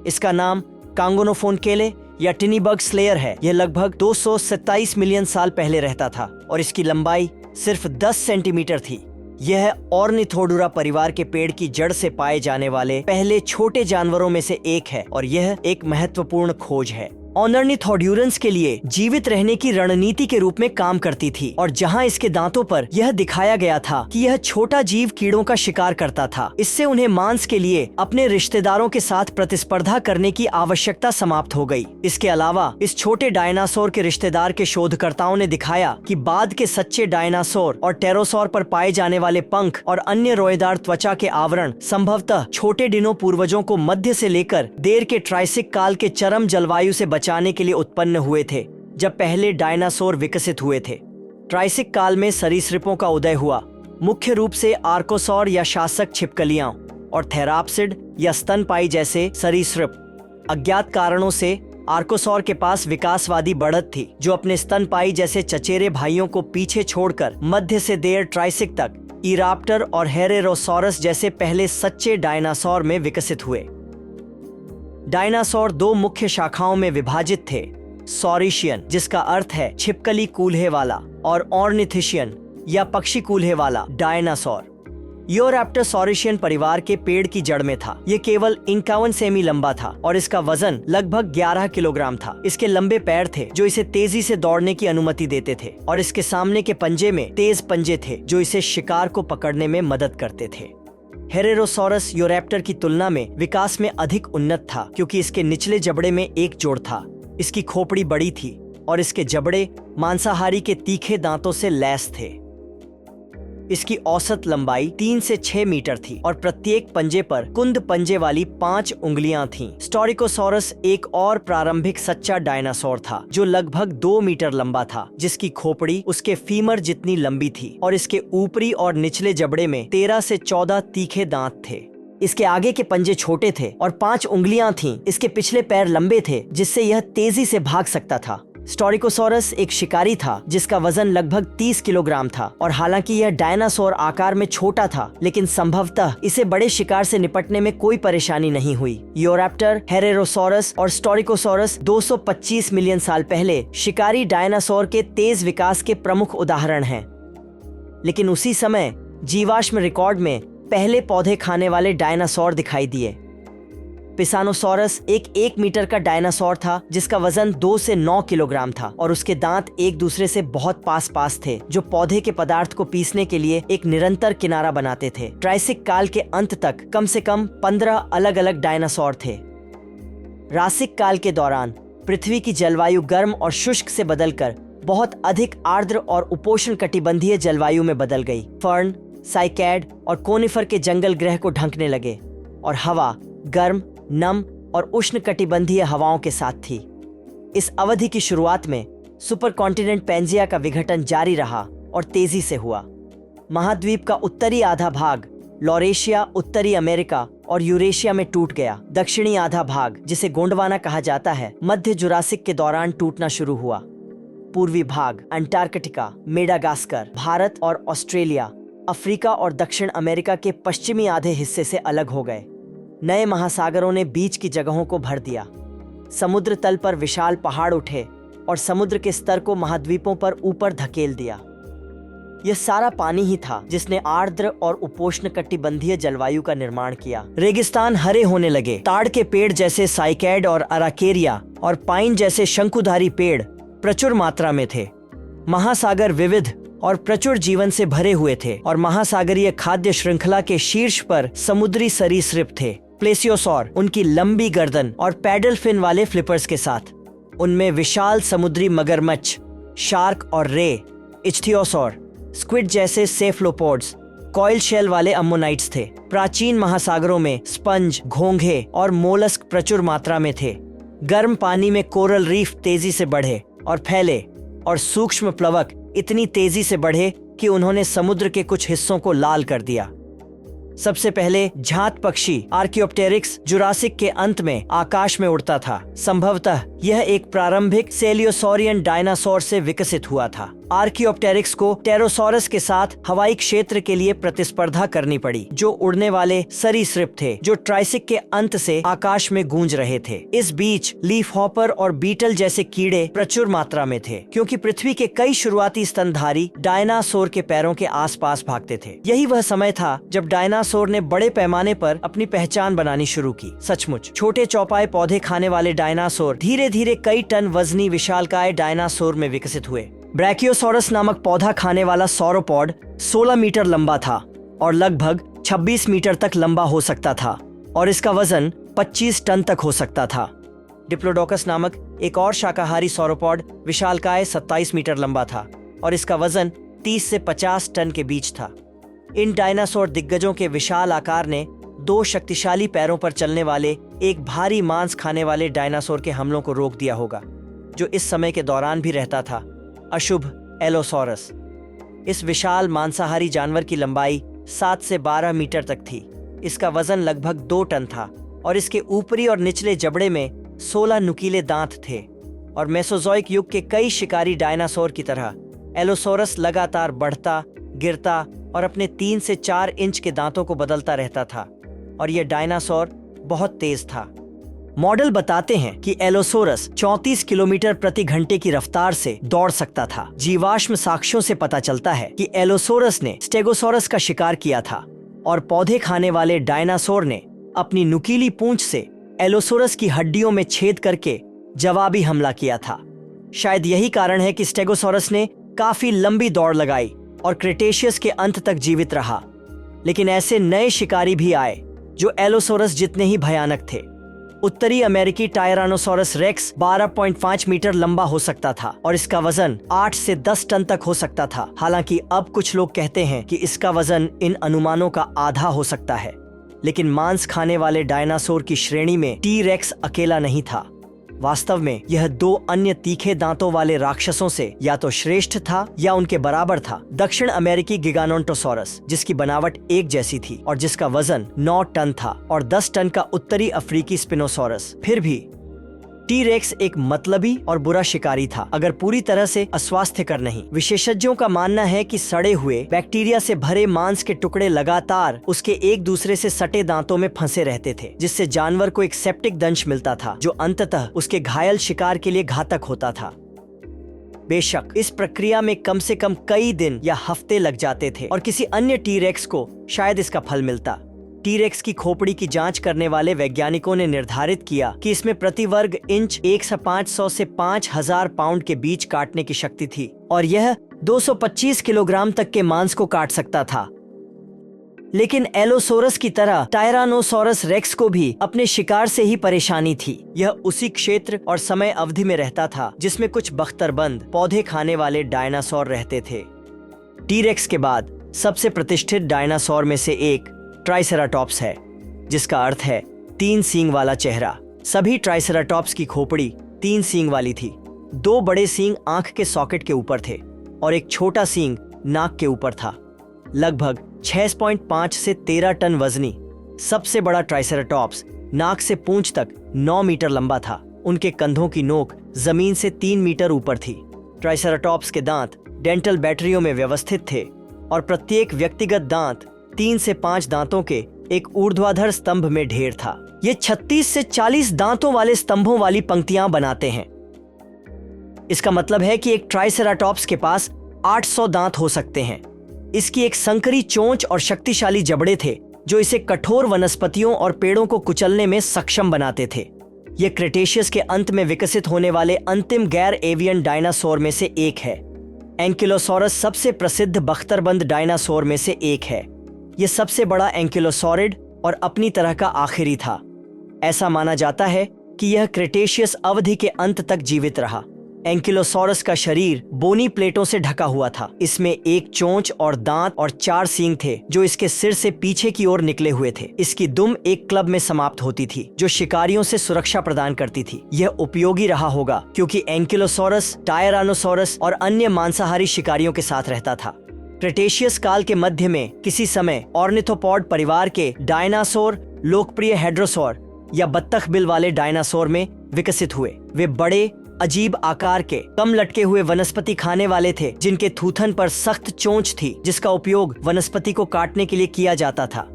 इसका नाम कांगोनोफोनकेले या टिनीबग स्लेयर है। यह लगभग 227 मिलियन साल पहले रहता था और इसकी लंबाई सिर्फ 10 सेंटीमीटर थी। यह ऑर्निथोडुरा परिवार के पेड़ की जड़ से पाए जाने वाले पहले छोटे जानवरों में से एक है और यह एक महत्वपूर्ण खोज है। ऑर्निथोड्यूरेंस के लिए जीवित रहने की रणनीति के रूप में काम करती थी और जहां इसके दांतों पर यह दिखाया गया था कि यह छोटा जीव कीड़ों का शिकार करता था। इससे उन्हें मांस के लिए अपने रिश्तेदारों के साथ प्रतिस्पर्धा करने की आवश्यकता समाप्त हो गई। इसके अलावा इस छोटे डायनासोर के रिश्तेदार के शोधकर्ताओं ने दिखाया कि बाद के सच्चे डायनासोर और टेरोसौर पर पाए जाने वाले पंख और अन्य रोएदार त्वचा के आवरण संभवतः छोटे डिनो पूर्वजों को मध्य से लेकर देर के ट्राइसिक काल के चरम जलवायु से बचाने के लिए उत्पन्न हुए थे, जब पहले डायनासोर विकसित हुए थे। ट्राइसिक काल में सरीसृपों का उदय हुआ, मुख्य रूप से आर्कोसौर या शासक छिपकलियां और थेराप्सिड या स्तनपाई जैसे सरीसृप। अज्ञात कारणों से आर्कोसौर के पास विकासवादी बढ़त थी, जो अपने स्तनपाई जैसे चचेरे भाइयों को पीछे छोड़कर मध्य से देर ट्राइसिक तक इराप्टर और हेरेरोसोरस जैसे पहले सच्चे डायनासोर में विकसित हुए। डायनासोर दो मुख्य शाखाओं में विभाजित थे, सॉरिशियन जिसका अर्थ है छिपकली कूल्हे वाला और ऑर्निथिशियन या पक्षी कूल्हे वाला डायनासोर। यूरोरैप्टर सॉरिशियन परिवार के पेड़ की जड़ में था। यह केवल 51 सेमी लंबा था और इसका वजन लगभग 11 किलोग्राम था। इसके लंबे पैर थे जो इसे तेजी से दौड़ने की अनुमति देते थे और इसके सामने के पंजे में तेज पंजे थे जो इसे शिकार को पकड़ने में मदद करते थे। हेरेरोसोरस यूरोरैप्टर की तुलना में विकास में अधिक उन्नत था क्योंकि इसके निचले जबड़े में एक जोड़ था। इसकी खोपड़ी बड़ी थी और इसके जबड़े मांसाहारी के तीखे दांतों से लैस थे। इसकी औसत लंबाई 3 से 6 मीटर थी और प्रत्येक पंजे पर कुंद पंजे वाली 5 उंगलियां थीं। स्टोरिकोसोरस एक और प्रारंभिक सच्चा डायनासोर था जो लगभग 2 मीटर लंबा था, जिसकी खोपड़ी उसके फीमर जितनी लंबी थी और इसके ऊपरी और निचले जबड़े में 13 से 14 तीखे दांत थे। इसके आगे के पंजे छोटे थे और 5 उंगलियां थीं। इसके पिछले पैर लंबे थे जिससे यह तेजी से भाग सकता था। स्टोरिकोसोरस एक शिकारी था जिसका वजन लगभग 30 किलोग्राम था और हालांकि यह डायनासोर आकार में छोटा था, लेकिन संभवतः इसे बड़े शिकार से निपटने में कोई परेशानी नहीं हुई। यूरोरैप्टर, हेरेरोसोरस और स्टोरिकोसोरस 225 मिलियन साल पहले शिकारी डायनासोर के तेज विकास के प्रमुख उदाहरण हैं। लेकिन उसी समय जीवाश्म रिकॉर्ड में पहले पौधे खाने वाले डायनासोर दिखाई दिए। पिसानोसोरस एक 1 मीटर का डायनासोर था जिसका वजन 2 से 9 किलोग्राम था और उसके दांत एक दूसरे से बहुत पास थे, जो पौधे के पदार्थ को पीसने के लिए एक निरंतर किनारा बनाते थे। ट्राइसिक काल के अंत तक कम से कम 15 अलग अलग डायनासोर थे। रासिक काल के दौरान पृथ्वी की जलवायु गर्म और शुष्क से बदलकर बहुत अधिक आर्द्र और उपोष्ण कटिबंधीय जलवायु में बदल गई। फर्न, साइकैड और कोनिफर के जंगल ग्रह को ढंकने लगे और हवा गर्म, नम और उष्ण कटिबंधीय हवाओं के साथ थी। इस अवधि की शुरुआत में सुपर कॉन्टिनेंट पैंजिया का विघटन जारी रहा और तेजी से हुआ। महाद्वीप का उत्तरी आधा भाग लॉरेशिया, उत्तरी अमेरिका और यूरेशिया में टूट गया। दक्षिणी आधा भाग, जिसे गोंडवाना कहा जाता है, मध्य जुरासिक के दौरान टूटना शुरू हुआ। पूर्वी भाग अंटार्कटिका, मेडागास्कर, भारत और ऑस्ट्रेलिया, अफ्रीका और दक्षिण अमेरिका के पश्चिमी आधे हिस्से से अलग हो गए। नए महासागरों ने बीच की जगहों को भर दिया। समुद्र तल पर विशाल पहाड़ उठे और समुद्र के स्तर को महाद्वीपों पर ऊपर धकेल दिया। यह सारा पानी ही था जिसने आर्द्र और उपोष्ण कटिबंधीय जलवायु का निर्माण किया। रेगिस्तान हरे होने लगे। ताड़ के पेड़ जैसे साइकैड और अराकेरिया और पाइन जैसे शंकुधारी पेड़ प्रचुर मात्रा में थे। महासागर विविध और प्रचुर जीवन से भरे हुए थे और महासागरीय खाद्य श्रृंखला के शीर्ष पर समुद्री सरीसृप थे। प्लेसियोसॉर, उनकी लंबी गर्दन और पैडल फिन वाले फ्लिपर्स के साथ। उनमें विशाल समुद्री मगरमच्छ, शार्क और रे। इच्थियोसॉर, स्क्विड जैसे सेफ्लोपोड्स, कॉइल शेल वाले अम्मोनाइट्स थे। प्राचीन महासागरों में स्पंज, घोंघे और मोलस्क प्रचुर मात्रा में थे। गर्म पानी में कोरल रीफ तेजी से बढ़े और फैले और सूक्ष्म प्लवक इतनी तेजी से बढ़े कि उन्होंने समुद्र के कुछ हिस्सों को लाल कर दिया। सबसे पहले झांत पक्षी आर्कियोप्टेरिक्स जुरासिक के अंत में आकाश में उड़ता था। संभवतः यह एक प्रारंभिक सेलियोसॉरियन डायनासोर से विकसित हुआ था। आर्कियोप्टेरिक्स को टेरोसॉरस के साथ हवाई क्षेत्र के लिए प्रतिस्पर्धा करनी पड़ी, जो उड़ने वाले सरीसृप थे जो ट्राइसिक के अंत से आकाश में गूंज रहे थे। इस बीच लीफ हॉपर और बीटल जैसे कीड़े प्रचुर मात्रा में थे, क्योंकि पृथ्वी के कई शुरुआती स्तनधारी डायनासोर के पैरों के आसपास भागते थे। यही वह समय था जब डायनासोर ने बड़े पैमाने पर अपनी पहचान बनानी शुरू की। सचमुच छोटे चौपाए पौधे खाने वाले डायनासोर धीरे धीरे कई टन वजनी विशालकाय डायनासोर में विकसित हुए। ब्रैकियोसॉरस नामक पौधा खाने वाला सौरोपॉड 16 मीटर लंबा था और लगभग 26 मीटर तक लंबा हो सकता था और इसका वजन 25 टन तक हो सकता था। डिप्लोडोकस नामक एक और शाकाहारी सौरोपॉड विशालकाय 27 मीटर लंबा था और इसका वजन 30 से 50 टन के बीच था। इन डायनासोर दिग्गजों के विशाल आकार ने 2 शक्तिशाली पैरों पर चलने वाले एक भारी मांस खाने वाले डायनासोर के हमलों को रोक दिया होगा, जो इस समय के दौरान भी रहता था। अशुभ एलोसॉरस। इस विशाल मांसाहारी जानवर की लंबाई 7 से 12 मीटर तक थी। इसका वजन लगभग 2 टन था और इसके ऊपरी और निचले जबड़े में 16 नुकीले दांत थे। और मेसोजोइक युग के कई शिकारी डायनासोर की तरह एलोसोरस लगातार बढ़ता, गिरता और अपने 3 से 4 इंच के दांतों को बदलता रहता था और यह डायनासोर बहुत तेज था। मॉडल बताते हैं कि एलोसोरस 34 किलोमीटर प्रति घंटे की रफ्तार से दौड़ सकता था। जीवाश्म साक्ष्यों से पता चलता है कि एलोसोरस ने स्टेगोसोरस का शिकार किया था और पौधे खाने वाले डायनासोर ने अपनी नुकीली पूंछ से एलोसोरस की हड्डियों में छेद करके जवाबी हमला किया था। शायद यही कारण है कि स्टेगोसोरस ने काफी लंबी दौड़ लगाई और क्रेटेशियस के अंत तक जीवित रहा। लेकिन ऐसे नए शिकारी भी आए जो एलोसोरस जितने ही भयानक थे। उत्तरी अमेरिकी टायरानोसोरस रेक्स 12.5 मीटर लंबा हो सकता था और इसका वजन 8 से 10 टन तक हो सकता था। हालांकि अब कुछ लोग कहते हैं कि इसका वजन इन अनुमानों का आधा हो सकता है। लेकिन मांस खाने वाले डायनासोर की श्रेणी में टी रेक्स अकेला नहीं था। वास्तव में यह 2 अन्य तीखे दांतों वाले राक्षसों से या तो श्रेष्ठ था या उनके बराबर था। दक्षिण अमेरिकी गिगानोटोसोरस, जिसकी बनावट एक जैसी थी और जिसका वजन 9 टन था, और 10 टन का उत्तरी अफ्रीकी स्पिनोसोरस। फिर भी टी रेक्स एक मतलबी और बुरा शिकारी था, अगर पूरी तरह से अस्वास्थ्यकर नहीं। विशेषज्ञों का मानना है कि सड़े हुए बैक्टीरिया से भरे मांस के टुकड़े लगातार उसके एक दूसरे से सटे दांतों में फंसे रहते थे, जिससे जानवर को एक सेप्टिक दंश मिलता था जो अंततः उसके घायल शिकार के लिए घातक होता था। बेशक इस प्रक्रिया में कम से कम कई दिन या हफ्ते लग जाते थे और किसी अन्य टी रेक्स को शायद इसका फल मिलता। टी रेक्स की खोपड़ी की जांच करने वाले वैज्ञानिकों ने निर्धारित किया कि इसमें प्रति वर्ग इंच 500 से 5000 पाउंड के बीच काटने की शक्ति थी और यह 225 किलोग्राम तक के मांस को काट सकता था। लेकिन एलोसोरस की तरह टायरानोसोरस रेक्स को भी अपने शिकार से ही परेशानी थी। यह उसी क्षेत्र और समय अवधि में रहता था जिसमें कुछ बख्तरबंद पौधे खाने वाले डायनासोर रहते थे। टी-रेक्स के बाद सबसे प्रतिष्ठित डायनासोर में से एक ट्राइसेराटॉप्स है, जिसका अर्थ है 3 सींग वाला चेहरा। सभी ट्राइसेराटॉप्स की खोपड़ी 3 सींग वाली थी। 2 बड़े सींग आंख के सॉकेट के ऊपर थे और एक छोटा सींग नाक के ऊपर था। लगभग 6.5 से 13 टन वजनी सबसे बड़ा ट्राइसेराटॉप्स नाक से पूंछ तक 9 मीटर लंबा था। उनके कंधों की नोक जमीन से 3 मीटर ऊपर थी। ट्राइसेराटॉप्स के दांत डेंटल बैटरियों में व्यवस्थित थे और प्रत्येक व्यक्तिगत दांत 3 से 5 दांतों के एक ऊर्ध्वाधर स्तंभ में ढेर था। ये 36 से 40 दांतों वाले स्तंभों वाली पंक्तियां बनाते हैं। इसका मतलब है कि एक ट्राइसेराटॉप्स के पास 800 दांत हो सकते हैं। इसकी एक संकरी चोंच और शक्तिशाली जबड़े थे जो इसे कठोर वनस्पतियों और पेड़ों को कुचलने में सक्षम बनाते थे। यह क्रेटेशियस के अंत में विकसित होने वाले अंतिम गैर एवियन डायनासोर में से एक है। एंकिलोसोरस सबसे प्रसिद्ध बख्तरबंद डायनासोर में से एक है। यह सबसे बड़ा एंकिलोसॉरिड और अपनी तरह का आखिरी था। ऐसा माना जाता है कि यह क्रेटेशियस अवधि के अंत तक जीवित रहा। एंकिलोसोरस का शरीर बोनी प्लेटों से ढका हुआ था। इसमें एक चोंच और दांत और 4 सींग थे जो इसके सिर से पीछे की ओर निकले हुए थे। इसकी दुम एक क्लब में समाप्त होती थी जो शिकारियों से सुरक्षा प्रदान करती थी। यह उपयोगी रहा होगा क्योंकि एंकिलोसोरस टायरानोसोरस और अन्य मांसाहारी शिकारियों के साथ रहता था। क्रेटेशियस काल के मध्य में किसी समय ऑर्निथोपॉड परिवार के डायनासोर लोकप्रिय हेड्रोसोर या बत्तख बिल वाले डायनासोर में विकसित हुए। वे बड़े अजीब आकार के कम लटके हुए वनस्पति खाने वाले थे जिनके थूथन पर सख्त चोंच थी जिसका उपयोग वनस्पति को काटने के लिए किया जाता था।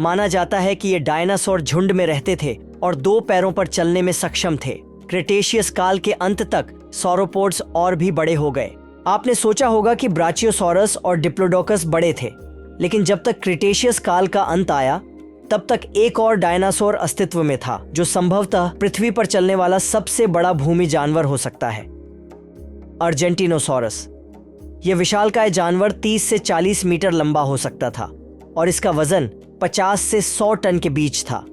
माना जाता है कि ये डायनासोर झुंड में रहते थे और 2 पैरों पर चलने में सक्षम थे। क्रेटेशियस काल के अंत तक सौरोपोड्स और भी बड़े हो गए। आपने सोचा होगा कि ब्राचियोसोरस और डिप्लोडोकस बड़े थे, लेकिन जब तक क्रेटेशियस काल का अंत आया तब तक एक और डायनासोर अस्तित्व में था जो संभवतः पृथ्वी पर चलने वाला सबसे बड़ा भूमि जानवर हो सकता है, अर्जेंटिनोसोरस। यह विशालकाय जानवर 30 से 40 मीटर लंबा हो सकता था और इसका वजन 50 से 100 टन के बीच था।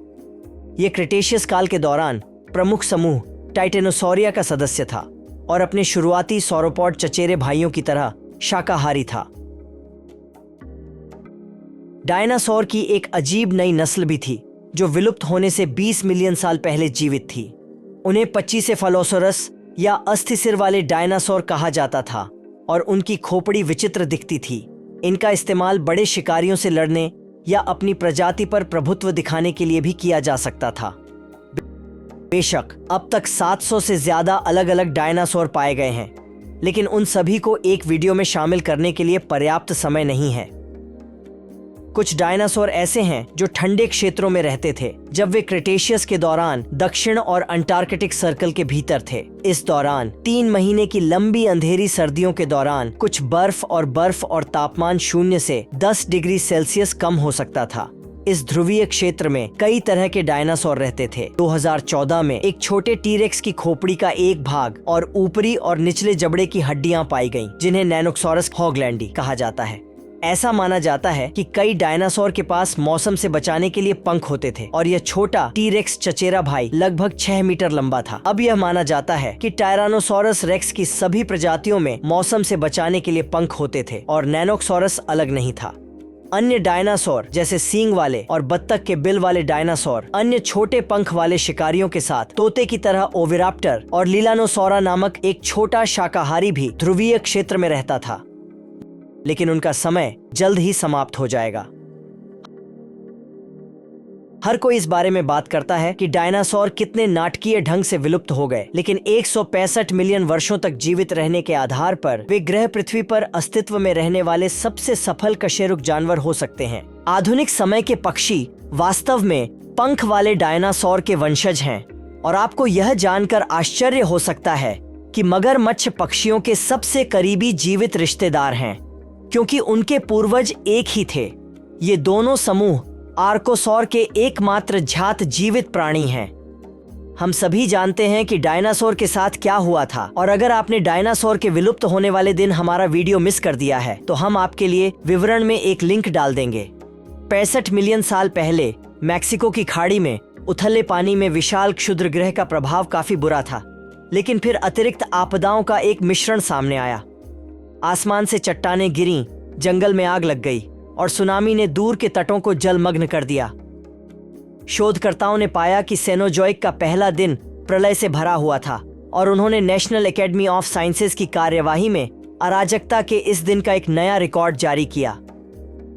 यह क्रेटेशियस काल के दौरान प्रमुख समूह टाइटेनोसोरिया का सदस्य था और अपने शुरुआती सौरोपॉड चचेरे भाइयों की तरह शाकाहारी था। डायनासोर की एक अजीब नई नस्ल भी थी जो विलुप्त होने से 20 मिलियन साल पहले जीवित थी। उन्हें पच्चीसेफालोसोरस या अस्थि सिर वाले डायनासोर कहा जाता था और उनकी खोपड़ी विचित्र दिखती थी। इनका इस्तेमाल बड़े शिकारियों से लड़ने या अपनी प्रजाति पर प्रभुत्व दिखाने के लिए भी किया जा सकता था। बेशक अब तक 700 से ज्यादा अलग अलग डायनासोर पाए गए हैं, लेकिन उन सभी को एक वीडियो में शामिल करने के लिए पर्याप्त समय नहीं है। कुछ डायनासोर ऐसे हैं जो ठंडे क्षेत्रों में रहते थे जब वे क्रेटेशियस के दौरान दक्षिण और अंटार्कटिक सर्कल के भीतर थे। इस दौरान 3 महीने की लंबी अंधेरी सर्दियों के दौरान कुछ बर्फ और तापमान 0 से 10 डिग्री सेल्सियस कम हो सकता था। इस ध्रुवीय क्षेत्र में कई तरह के डायनासोर रहते थे। 2014 में एक छोटे टी-रेक्स की खोपड़ी का एक भाग और ऊपरी और निचले जबड़े की हड्डियां पाई गईं, जिन्हें नैनोक्सोरस हॉगलैंडी कहा जाता है। ऐसा माना जाता है कि कई डायनासोर के पास मौसम से बचाने के लिए पंख होते थे और यह छोटा टी-रेक्स चचेरा भाई लगभग 6 मीटर लंबा था। अब यह माना जाता है कि टायरानोसोरस रेक्स की सभी प्रजातियों में मौसम से बचाने के लिए पंख होते थे और नैनोक्सोरस अलग नहीं था। अन्य डायनासोर जैसे सींग वाले और बत्तख के बिल वाले डायनासोर अन्य छोटे पंख वाले शिकारियों के साथ तोते की तरह ओविराप्टर और लीलानोसोरा नामक एक छोटा शाकाहारी भी ध्रुवीय क्षेत्र में रहता था, लेकिन उनका समय जल्द ही समाप्त हो जाएगा। हर कोई इस बारे में बात करता है कि डायनासोर कितने नाटकीय ढंग से विलुप्त हो गए, लेकिन 165 मिलियन वर्षों तक जीवित रहने के आधार पर वे ग्रह पृथ्वी पर अस्तित्व में रहने वाले सबसे सफल कशेरुक जानवर हो सकते हैं। आधुनिक समय के पक्षी वास्तव में पंख वाले डायनासोर के वंशज हैं और आपको यह जानकर आश्चर्य हो सकता है कि मगरमच्छ पक्षियों के सबसे करीबी जीवित रिश्तेदार हैं, क्योंकि उनके पूर्वज एक ही थे। ये दोनों समूह आर्कोसौर के एकमात्र जात जीवित प्राणी हैं। हम सभी जानते हैं कि डायनासोर के साथ क्या हुआ था, और अगर आपने डायनासोर के विलुप्त होने वाले दिन हमारा वीडियो मिस कर दिया है तो हम आपके लिए विवरण में एक लिंक डाल देंगे। 65 मिलियन साल पहले मैक्सिको की खाड़ी में उथले पानी में विशाल क्षुद्र ग्रह का प्रभाव काफी बुरा था, लेकिन फिर अतिरिक्त आपदाओं का एक मिश्रण सामने आया। आसमान से चट्टानें गिरीं, जंगल में आग लग गई और सुनामी ने दूर के तटों को जलमग्न कर दिया। शोधकर्ताओं ने पाया कि सेनोजोइक का पहला दिन प्रलय से भरा हुआ था और उन्होंने नेशनल एकेडमी ऑफ साइंसेज की कार्यवाही में अराजकता के इस दिन का एक नया रिकॉर्ड जारी किया।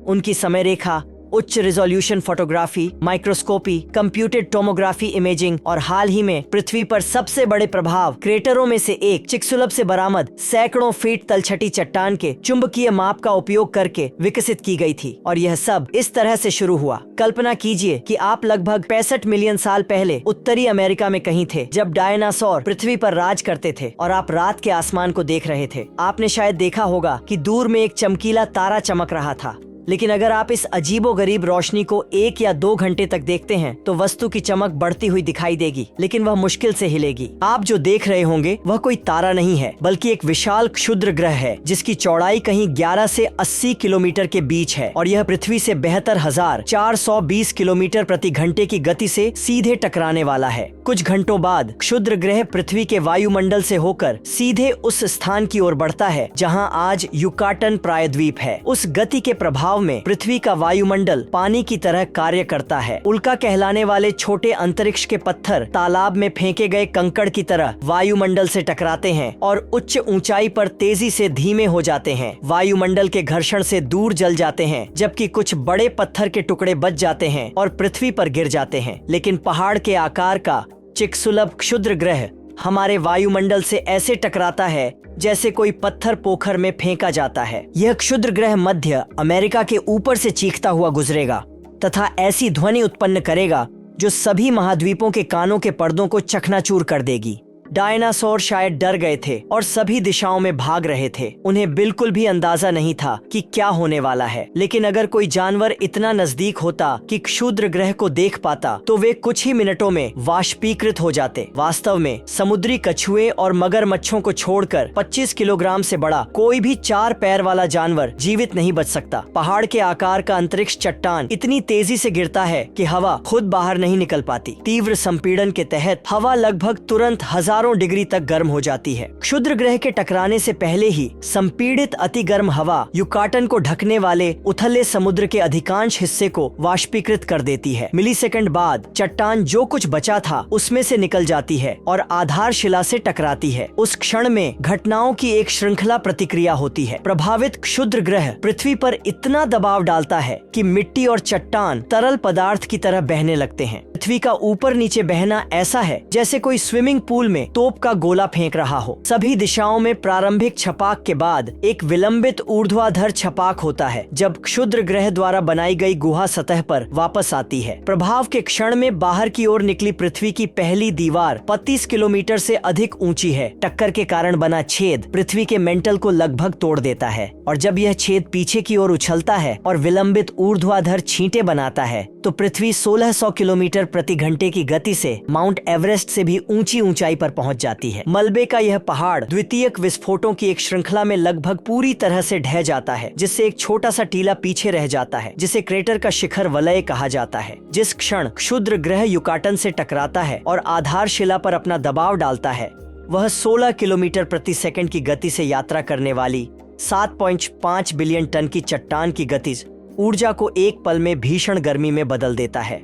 उनकी समय रेखा उच्च resolution photography, microscopy, computed tomography imaging और हाल ही में पृथ्वी पर सबसे बड़े प्रभाव क्रेटरों में से एक चिकसुलभ से बरामद सैकड़ों फीट तलछटी चट्टान के चुंबकीय माप का उपयोग करके विकसित की गई थी। और यह सब इस तरह से शुरू हुआ। कल्पना कीजिए कि आप लगभग 65 मिलियन साल पहले उत्तरी अमेरिका में कहीं थे, जब डायनासोर पृथ्वी पर राज करते थे और आप रात के आसमान को देख रहे थे। आपने शायद देखा होगा कि दूर में एक चमकीला तारा चमक रहा था, लेकिन अगर आप इस अजीबोगरीब रोशनी को 1 या 2 घंटे तक देखते हैं तो वस्तु की चमक बढ़ती हुई दिखाई देगी, लेकिन वह मुश्किल से हिलेगी। आप जो देख रहे होंगे वह कोई तारा नहीं है, बल्कि एक विशाल क्षुद्र ग्रह है जिसकी चौड़ाई कहीं 11 से 80 किलोमीटर के बीच है और यह पृथ्वी से 72,420 किलोमीटर प्रति घंटे की गति से सीधे टकराने वाला है। कुछ घंटों बाद क्षुद्र ग्रह पृथ्वी के वायुमंडल से होकर सीधे उस स्थान की ओर बढ़ता है जहाँ आज युकाटन प्रायद्वीप है। उस गति के प्रभाव में पृथ्वी का वायुमंडल पानी की तरह कार्य करता है। उल्का कहलाने वाले छोटे अंतरिक्ष के पत्थर तालाब में फेंके गए कंकड़ की तरह वायुमंडल से टकराते हैं और उच्च ऊंचाई पर तेजी से धीमे हो जाते हैं, वायुमंडल के घर्षण से दूर जल जाते हैं, जबकि कुछ बड़े पत्थर के टुकड़े बच जाते हैं और पृथ्वी पर गिर जाते हैं। लेकिन पहाड़ के आकार का चिकसुलभ क्षुद्र ग्रह हमारे वायुमंडल से ऐसे टकराता है जैसे कोई पत्थर पोखर में फेंका जाता है। यह क्षुद्र ग्रह मध्य अमेरिका के ऊपर से चीखता हुआ गुजरेगा तथा ऐसी ध्वनि उत्पन्न करेगा जो सभी महाद्वीपों के कानों के पर्दों को चकनाचूर कर देगी। डायनासोर शायद डर गए थे और सभी दिशाओं में भाग रहे थे। उन्हें बिल्कुल भी अंदाजा नहीं था कि क्या होने वाला है, लेकिन अगर कोई जानवर इतना नजदीक होता कि क्षुद्र ग्रह को देख पाता तो वे कुछ ही मिनटों में वाष्पीकृत हो जाते। वास्तव में समुद्री कछुए और मगरमच्छों को छोड़कर 25 किलोग्राम से बड़ा कोई भी 4 पैर वाला जानवर जीवित नहीं बच सकता। पहाड़ के आकार का अंतरिक्ष चट्टान इतनी तेजी से गिरता है कि हवा खुद बाहर नहीं निकल पाती। तीव्र संपीड़न के तहत हवा लगभग तुरंत हजारों डिग्री तक गर्म हो जाती है। क्षुद्र ग्रह के टकराने से पहले ही संपीड़ित अति गर्म हवा युकाटन को ढकने वाले उथले समुद्र के अधिकांश हिस्से को वाष्पीकृत कर देती है। मिलीसेकंड बाद चट्टान जो कुछ बचा था उसमें से निकल जाती है और आधारशिला से टकराती है। उस क्षण में घटनाओं की एक श्रृंखला प्रतिक्रिया होती है। प्रभावित क्षुद्र ग्रह पृथ्वी पर इतना दबाव डालता है कि मिट्टी और चट्टान तरल पदार्थ की तरह बहने लगते हैं। पृथ्वी का ऊपर नीचे बहना ऐसा है जैसे कोई स्विमिंग पूल में तोप का गोला फेंक रहा हो। सभी दिशाओं में प्रारंभिक छपाक के बाद एक विलंबित ऊर्ध्वाधर छपाक होता है जब क्षुद्र ग्रह द्वारा बनाई गई गुहा सतह पर वापस आती है। प्रभाव के क्षण में बाहर की ओर निकली पृथ्वी की पहली दीवार 35 किलोमीटर से अधिक ऊंची है। टक्कर के कारण बना छेद पृथ्वी के मेंटल को लगभग तोड़ देता है और जब यह छेद पीछे की ओर उछलता है और विलंबित ऊर्ध्वाधर छींटे बनाता है तो पृथ्वी 1600 किलोमीटर प्रति घंटे की गति से माउंट एवरेस्ट से भी ऊंची ऊंचाई पर पहुंच जाती है। मलबे का यह पहाड़ द्वितीयक विस्फोटों की एक श्रृंखला में लगभग पूरी तरह से ढह जाता है, जिससे एक छोटा सा टीला पीछे रह जाता है जिसे क्रेटर का शिखर वलय कहा जाता है। जिस क्षण क्षुद्र ग्रह युकाटन से टकराता है और आधारशिला पर अपना दबाव डालता है, वह 16 किलोमीटर प्रति सेकंड की गति से यात्रा करने वाली 7.5 बिलियन टन की चट्टान की गतिज ऊर्जा को एक पल में भीषण गर्मी में बदल देता है।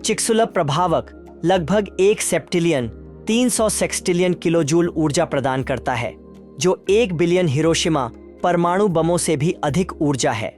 चिकसुलभ प्रभावक लगभग 1 सेप्टिलियन 300 सेक्सटिलियन किलोजूल ऊर्जा प्रदान करता है, जो 1 बिलियन हिरोशिमा परमाणु बमों से भी अधिक ऊर्जा है।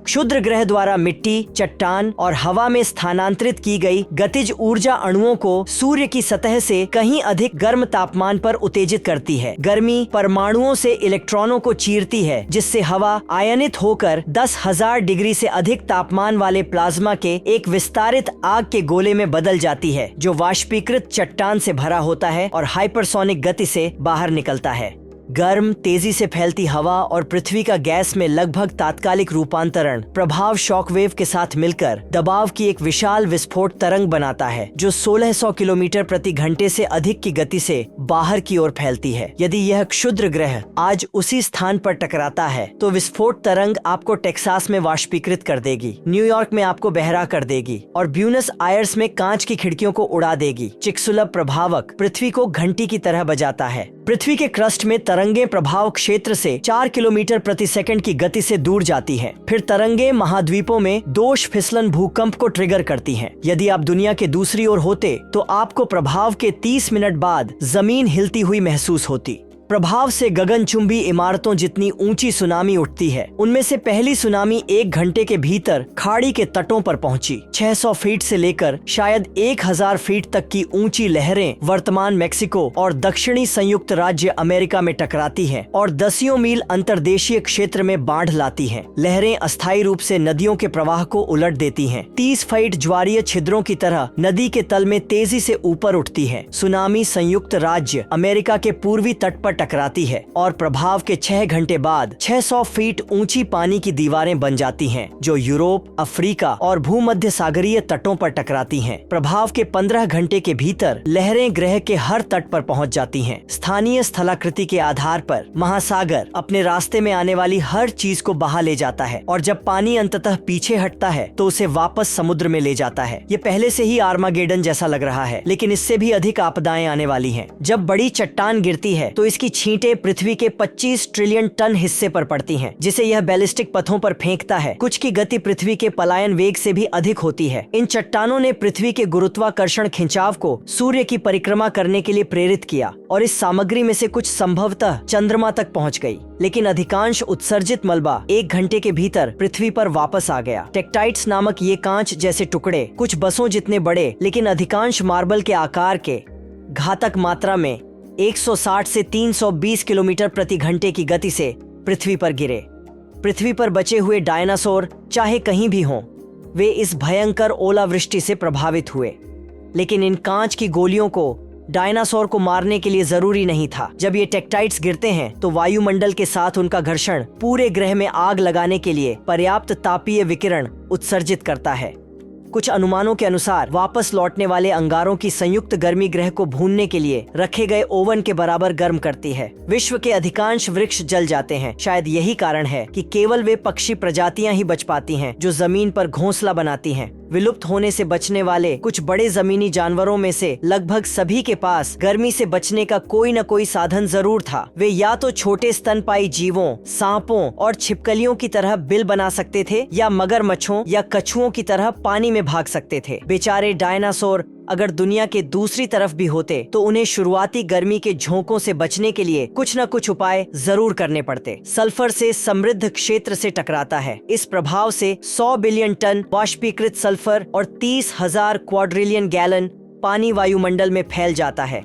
क्षुद्र ग्रह द्वारा मिट्टी, चट्टान और हवा में स्थानांतरित की गई गतिज ऊर्जा अणुओं को सूर्य की सतह से कहीं अधिक गर्म तापमान पर उत्तेजित करती है। गर्मी परमाणुओं से इलेक्ट्रॉनों को चीरती है, जिससे हवा आयनित होकर 10,000 डिग्री से अधिक तापमान वाले प्लाज्मा के एक विस्तारित आग के गोले में बदल जाती है, जो वाष्पीकृत चट्टान से भरा होता है और हाइपरसोनिक गति से बाहर निकलता है। गर्म, तेजी से फैलती हवा और पृथ्वी का गैस में लगभग तात्कालिक रूपांतरण प्रभाव शॉकवेव के साथ मिलकर दबाव की एक विशाल विस्फोट तरंग बनाता है, जो 1600 किलोमीटर प्रति घंटे से अधिक की गति से बाहर की ओर फैलती है। यदि यह क्षुद्र ग्रह आज उसी स्थान पर टकराता है तो विस्फोट तरंग आपको टेक्सास में वाष्पीकृत कर देगी, न्यूयॉर्क में आपको बहरा कर देगी और ब्यूनस आयर्स में कांच की खिड़कियों को उड़ा देगी। चिकसुलभ प्रभावक पृथ्वी को घंटी की तरह बजाता है। पृथ्वी के क्रस्ट में तरंगे प्रभाव क्षेत्र से 4 किलोमीटर प्रति सेकंड की गति से दूर जाती हैं। फिर तरंगे महाद्वीपों में दोष फिसलन भूकंप को ट्रिगर करती हैं। यदि आप दुनिया के दूसरी ओर होते तो आपको प्रभाव के 30 मिनट बाद जमीन हिलती हुई महसूस होती। प्रभाव से गगनचुंबी इमारतों जितनी ऊंची सुनामी उठती है। उनमें से पहली सुनामी 1 घंटे के भीतर खाड़ी के तटों पर पहुंची। 600 फीट से लेकर शायद 1000 फीट तक की ऊंची लहरें वर्तमान मेक्सिको और दक्षिणी संयुक्त राज्य अमेरिका में टकराती हैं और दसियों मील अंतर्देशीय क्षेत्र में बाढ़ लाती हैं। लहरें अस्थायी रूप से नदियों के प्रवाह को उलट देती हैं। 30 फीट ज्वारीय छिद्रों की तरह नदी के तल में तेजी से ऊपर उठती है। सुनामी संयुक्त राज्य अमेरिका के पूर्वी तट पर टकराती है और प्रभाव के 6 घंटे बाद 600 फीट ऊंची पानी की दीवारें बन जाती हैं, जो यूरोप, अफ्रीका और भूमध्य सागरीय तटों पर टकराती हैं। प्रभाव के 15 घंटे के भीतर लहरें ग्रह के हर तट पर पहुंच जाती हैं। स्थानीय स्थलाकृति के आधार पर महासागर अपने रास्ते में आने वाली हर चीज को बहा ले जाता है और जब पानी अंततः पीछे हटता है तो उसे वापस समुद्र में ले जाता है। ये पहले से ही आर्मागेडन जैसा लग रहा है, लेकिन इससे भी अधिक आपदाएं आने वाली हैं। जब बड़ी चट्टान गिरती है तो इसकी छींटे पृथ्वी के 25 ट्रिलियन टन हिस्से पर पड़ती हैं, जिसे यह बैलिस्टिक पथों पर फेंकता है। कुछ की गति पृथ्वी के पलायन वेग से भी अधिक होती है। इन चट्टानों ने पृथ्वी के गुरुत्वाकर्षण खिंचाव को सूर्य की परिक्रमा करने के लिए प्रेरित किया और इस सामग्री में से कुछ संभवतः चंद्रमा तक पहुंच गई, लेकिन अधिकांश उत्सर्जित मलबा 1 घंटे के भीतर पृथ्वी पर वापस आ गया। टेक्टाइट्स नामक ये कांच जैसे टुकड़े कुछ बसों जितने बड़े लेकिन अधिकांश मार्बल के आकार के घातक मात्रा में 160 से 320 किलोमीटर प्रति घंटे की गति से पृथ्वी पर गिरे। पृथ्वी पर बचे हुए डायनासोर चाहे कहीं भी हों, वे इस भयंकर ओलावृष्टि से प्रभावित हुए, लेकिन इन कांच की गोलियों को डायनासोर को मारने के लिए जरूरी नहीं था। जब ये टेक्टाइट्स गिरते हैं तो वायुमंडल के साथ उनका घर्षण पूरे ग्रह में आग लगाने के लिए पर्याप्त तापीय विकिरण उत्सर्जित करता है। कुछ अनुमानों के अनुसार वापस लौटने वाले अंगारों की संयुक्त गर्मी ग्रह को भूनने के लिए रखे गए ओवन के बराबर गर्म करती है। विश्व के अधिकांश वृक्ष जल जाते हैं। शायद यही कारण है कि केवल वे पक्षी प्रजातियां ही बच पाती हैं जो जमीन पर घोंसला बनाती हैं। विलुप्त होने से बचने वाले कुछ बड़े जमीनी जानवरों में से लगभग सभी के पास गर्मी से बचने का कोई न कोई साधन जरूर था। वे या तो छोटे स्तनपाई जीवों, सांपों और छिपकलियों की तरह बिल बना सकते थे या मगरमच्छों या कछुओं की तरह पानी में भाग सकते थे। बेचारे डायनासोर अगर दुनिया के दूसरी तरफ भी होते तो उन्हें शुरुआती गर्मी के झोंकों से बचने के लिए कुछ न कुछ उपाय जरूर करने पड़ते। सल्फर से समृद्ध क्षेत्र से टकराता है। इस प्रभाव से 100 बिलियन टन वाष्पीकृत सल्फर और 30,000 क्वाड्रिलियन गैलन पानी वायुमंडल में फैल जाता है,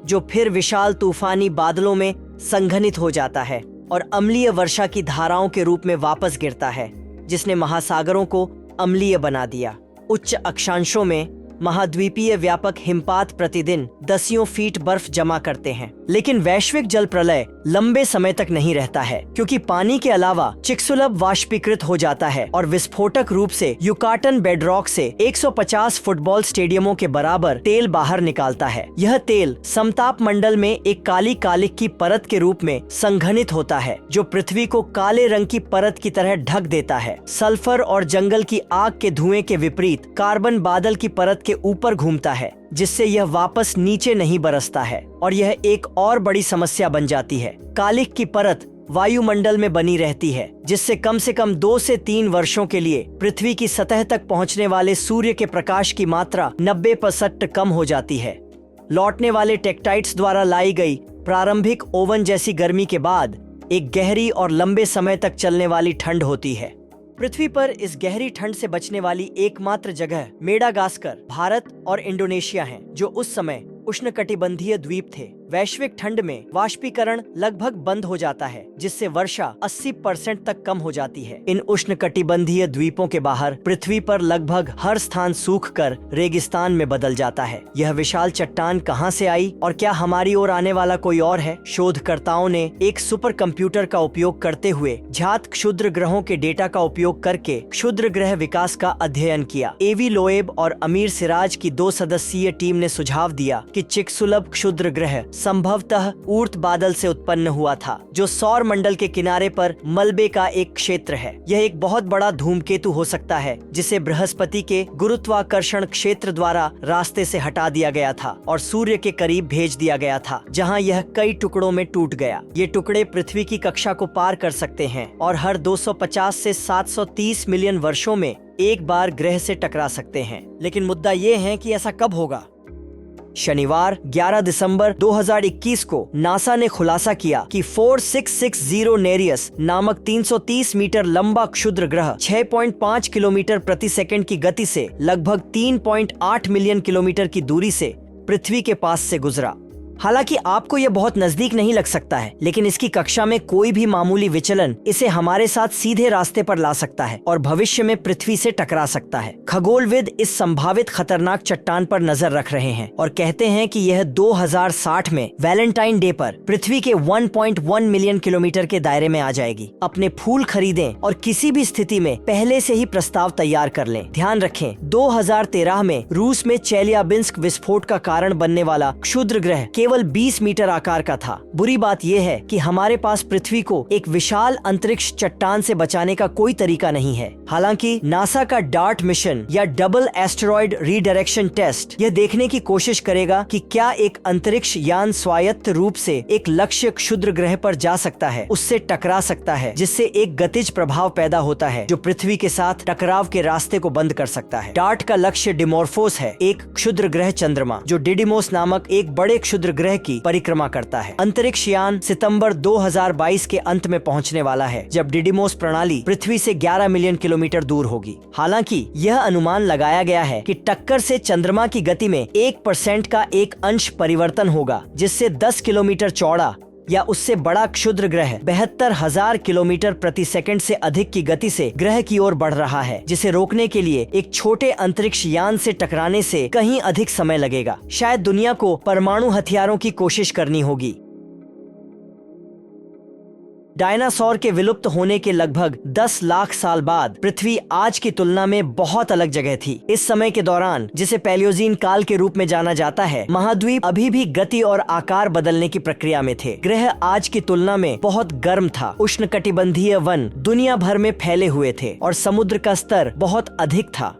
जो फिर विशाल तूफानी बादलों में संघनित हो जाता है और अम्लीय वर्षा की धाराओं के रूप में वापस गिरता है, जिसने महासागरों को अम्लीय बना दिया। उच्च अक्षांशों में महाद्वीपीय व्यापक हिमपात प्रतिदिन दसियों फीट बर्फ जमा करते हैं, लेकिन वैश्विक जल प्रलय लंबे समय तक नहीं रहता है, क्योंकि पानी के अलावा चिकसुलभ वाष्पीकृत हो जाता है और विस्फोटक रूप से युकाटन बेडरॉक से 150 फुटबॉल स्टेडियमों के बराबर तेल बाहर निकालता है। यह तेल समताप मंडल में एक काली कालिक की परत के रूप में संघनित होता है, जो पृथ्वी को काले रंग की परत की तरह ढक देता है। सल्फर और जंगल की आग के धुएं के विपरीत कार्बन बादल की परत के ऊपर घूमता है, जिससे यह वापस नीचे नहीं बरसता है और यह एक और बड़ी समस्या बन जाती है। कालिक की परत वायुमंडल में बनी रहती है, जिससे कम से कम 2 से 3 वर्षों के लिए पृथ्वी की सतह तक पहुंचने वाले सूर्य के प्रकाश की मात्रा 90% कम हो जाती है। लौटने वाले टेक्टाइट्स द्वारा लाई गई प्रारंभिक ओवन जैसी गर्मी के बाद एक गहरी और लंबे समय तक चलने वाली ठंड होती है। पृथ्वी पर इस गहरी ठंड से बचने वाली एकमात्र जगह मेडागास्कर, भारत और इंडोनेशिया हैं, जो उस समय उष्णकटिबंधीय द्वीप थे। वैश्विक ठंड में वाष्पीकरण लगभग बंद हो जाता है, जिससे वर्षा 80% तक कम हो जाती है। इन उष्णकटिबंधीय द्वीपों के बाहर पृथ्वी पर लगभग हर स्थान सूखकर रेगिस्तान में बदल जाता है। यह विशाल चट्टान कहां से आई और क्या हमारी ओर आने वाला कोई और है? शोधकर्ताओं ने एक सुपर कंप्यूटर का उपयोग करते हुए ज्ञात क्षुद्र ग्रहों के डेटा का उपयोग करके क्षुद्र ग्रह विकास का अध्ययन किया। एवी लोएब और अमीर सिराज की 2 सदस्यीय टीम ने सुझाव दिया कि चिकसुलभ क्षुद्र ग्रह संभवतः ऊर्ट बादल से उत्पन्न हुआ था, जो सौर मंडल के किनारे पर मलबे का एक क्षेत्र है। यह एक बहुत बड़ा धूमकेतु हो सकता है, जिसे बृहस्पति के गुरुत्वाकर्षण क्षेत्र द्वारा रास्ते से हटा दिया गया था और सूर्य के करीब भेज दिया गया था, जहां यह कई टुकड़ों में टूट गया। ये टुकड़े पृथ्वी की कक्षा को पार कर सकते हैं और हर 250 से 730 मिलियन वर्षों में एक बार ग्रह से टकरा सकते हैं। लेकिन मुद्दा ये है कि ऐसा कब होगा? शनिवार 11 दिसंबर 2021 को नासा ने खुलासा किया कि 4660 नेरियस नामक 330 मीटर लंबा क्षुद्र ग्रह 6.5 किलोमीटर प्रति सेकंड की गति से लगभग 3.8 मिलियन किलोमीटर की दूरी से पृथ्वी के पास से गुजरा। हालांकि आपको यह बहुत नजदीक नहीं लग सकता है, लेकिन इसकी कक्षा में कोई भी मामूली विचलन इसे हमारे साथ सीधे रास्ते पर ला सकता है और भविष्य में पृथ्वी से टकरा सकता है। खगोलविद इस संभावित खतरनाक चट्टान पर नजर रख रहे हैं और कहते हैं कि यह 2060 में वैलेंटाइन डे पर पृथ्वी के 1.1 मिलियन किलोमीटर के दायरे में आ जाएगी। अपने फूल खरीदें और किसी भी स्थिति में पहले से ही प्रस्ताव तैयार कर लें। ध्यान रखें, 2013 में रूस में चेलियाबिंस्क विस्फोट का कारण बनने वाला क्षुद्र ग्रह केवल 20 मीटर आकार का था। बुरी बात यह है कि हमारे पास पृथ्वी को एक विशाल अंतरिक्ष चट्टान से बचाने का कोई तरीका नहीं है। हालांकि नासा का डार्ट मिशन या डबल एस्टेरॉयड रीडायरेक्शन टेस्ट यह देखने की कोशिश करेगा कि क्या एक अंतरिक्ष यान स्वायत्त रूप से एक लक्ष्य क्षुद्र ग्रह पर जा सकता है, उससे टकरा सकता है, जिससे एक गतिज प्रभाव पैदा होता है जो पृथ्वी के साथ टकराव के रास्ते को बंद कर सकता है। डार्ट का लक्ष्य डिमोर्फोस है, एक क्षुद्र ग्रह चंद्रमा जो डिडिमोस नामक एक बड़े क्षुद्र ग्रह की परिक्रमा करता है। अंतरिक्ष यान सितंबर 2022 के अंत में पहुंचने वाला है, जब डिडिमोस प्रणाली पृथ्वी से 11 मिलियन किलोमीटर दूर होगी। हालांकि यह अनुमान लगाया गया है कि टक्कर से चंद्रमा की गति में 1% का एक अंश परिवर्तन होगा, जिससे 10 किलोमीटर चौड़ा या उससे बड़ा क्षुद्र ग्रह 72,000 किलोमीटर प्रति सेकंड से अधिक की गति से ग्रह की ओर बढ़ रहा है, जिसे रोकने के लिए एक छोटे अंतरिक्ष यान से टकराने से कहीं अधिक समय लगेगा। शायद दुनिया को परमाणु हथियारों की कोशिश करनी होगी। डायनासोर के विलुप्त होने के लगभग 10 लाख साल बाद पृथ्वी आज की तुलना में बहुत अलग जगह थी। इस समय के दौरान, जिसे पैलियोजीन काल के रूप में जाना जाता है, महाद्वीप अभी भी गति और आकार बदलने की प्रक्रिया में थे। ग्रह आज की तुलना में बहुत गर्म था, उष्णकटिबंधीय वन दुनिया भर में फैले हुए थे और समुद्र का स्तर बहुत अधिक था।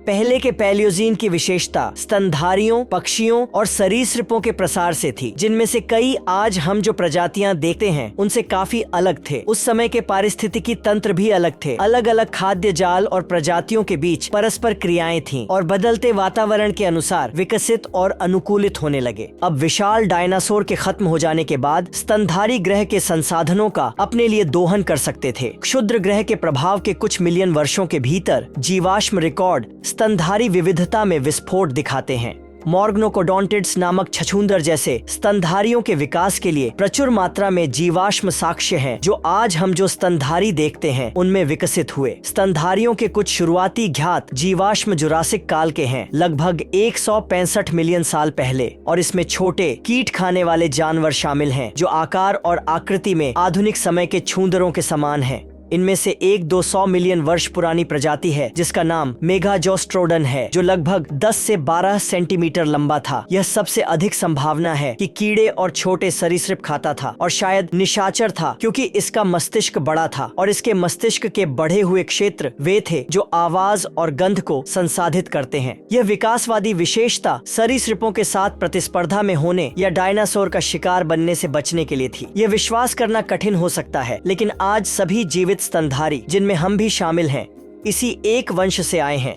पहले के पैलियोजीन की विशेषता स्तनधारियों, पक्षियों और सरीसृपों के प्रसार से थी, जिनमें से कई आज हम जो प्रजातियां देखते हैं उनसे काफी अलग थे। उस समय के पारिस्थितिकी तंत्र भी अलग थे। अलग अलग खाद्य जाल और प्रजातियों के बीच परस्पर क्रियाएं थीं और बदलते वातावरण के अनुसार विकसित और अनुकूलित होने लगे। अब विशाल डायनासोर के खत्म हो जाने के बाद स्तनधारी ग्रह के संसाधनों का अपने लिए दोहन कर सकते थे। क्षुद्र ग्रह के प्रभाव के कुछ मिलियन वर्षों के भीतर जीवाश्म रिकॉर्ड स्तनधारी विविधता में विस्फोट दिखाते हैं। मॉर्गनोकोडोंटिड्स नामक छछूंदर जैसे स्तनधारियों के विकास के लिए प्रचुर मात्रा में जीवाश्म साक्ष्य हैं, जो आज हम जो स्तनधारी देखते हैं उनमें विकसित हुए। स्तनधारियों के कुछ शुरुआती ज्ञात जीवाश्म जुरासिक काल के हैं, लगभग 165 मिलियन साल पहले, और इसमें छोटे कीट खाने वाले जानवर शामिल हैं जो आकार और आकृति में आधुनिक समय के छूंदरों के समान हैं। इनमें से 1-200 मिलियन वर्ष पुरानी प्रजाति है जिसका नाम मेगाजोस्ट्रोडन है, जो लगभग 10 से 12 सेंटीमीटर लंबा था। यह सबसे अधिक संभावना है कि कीड़े और छोटे सरीसृप खाता था और शायद निशाचर था, क्योंकि इसका मस्तिष्क बड़ा था और इसके मस्तिष्क के बढ़े हुए क्षेत्र वे थे जो आवाज और गंध को संसाधित करते हैं। यह विकासवादी विशेषता सरीसृपों के साथ प्रतिस्पर्धा में होने या डायनासोर का शिकार बनने से बचने के लिए थी। यह विश्वास करना कठिन हो सकता है, लेकिन आज सभी जीवित स्तनधारी, जिनमें हम भी शामिल हैं, इसी एक वंश से आए हैं।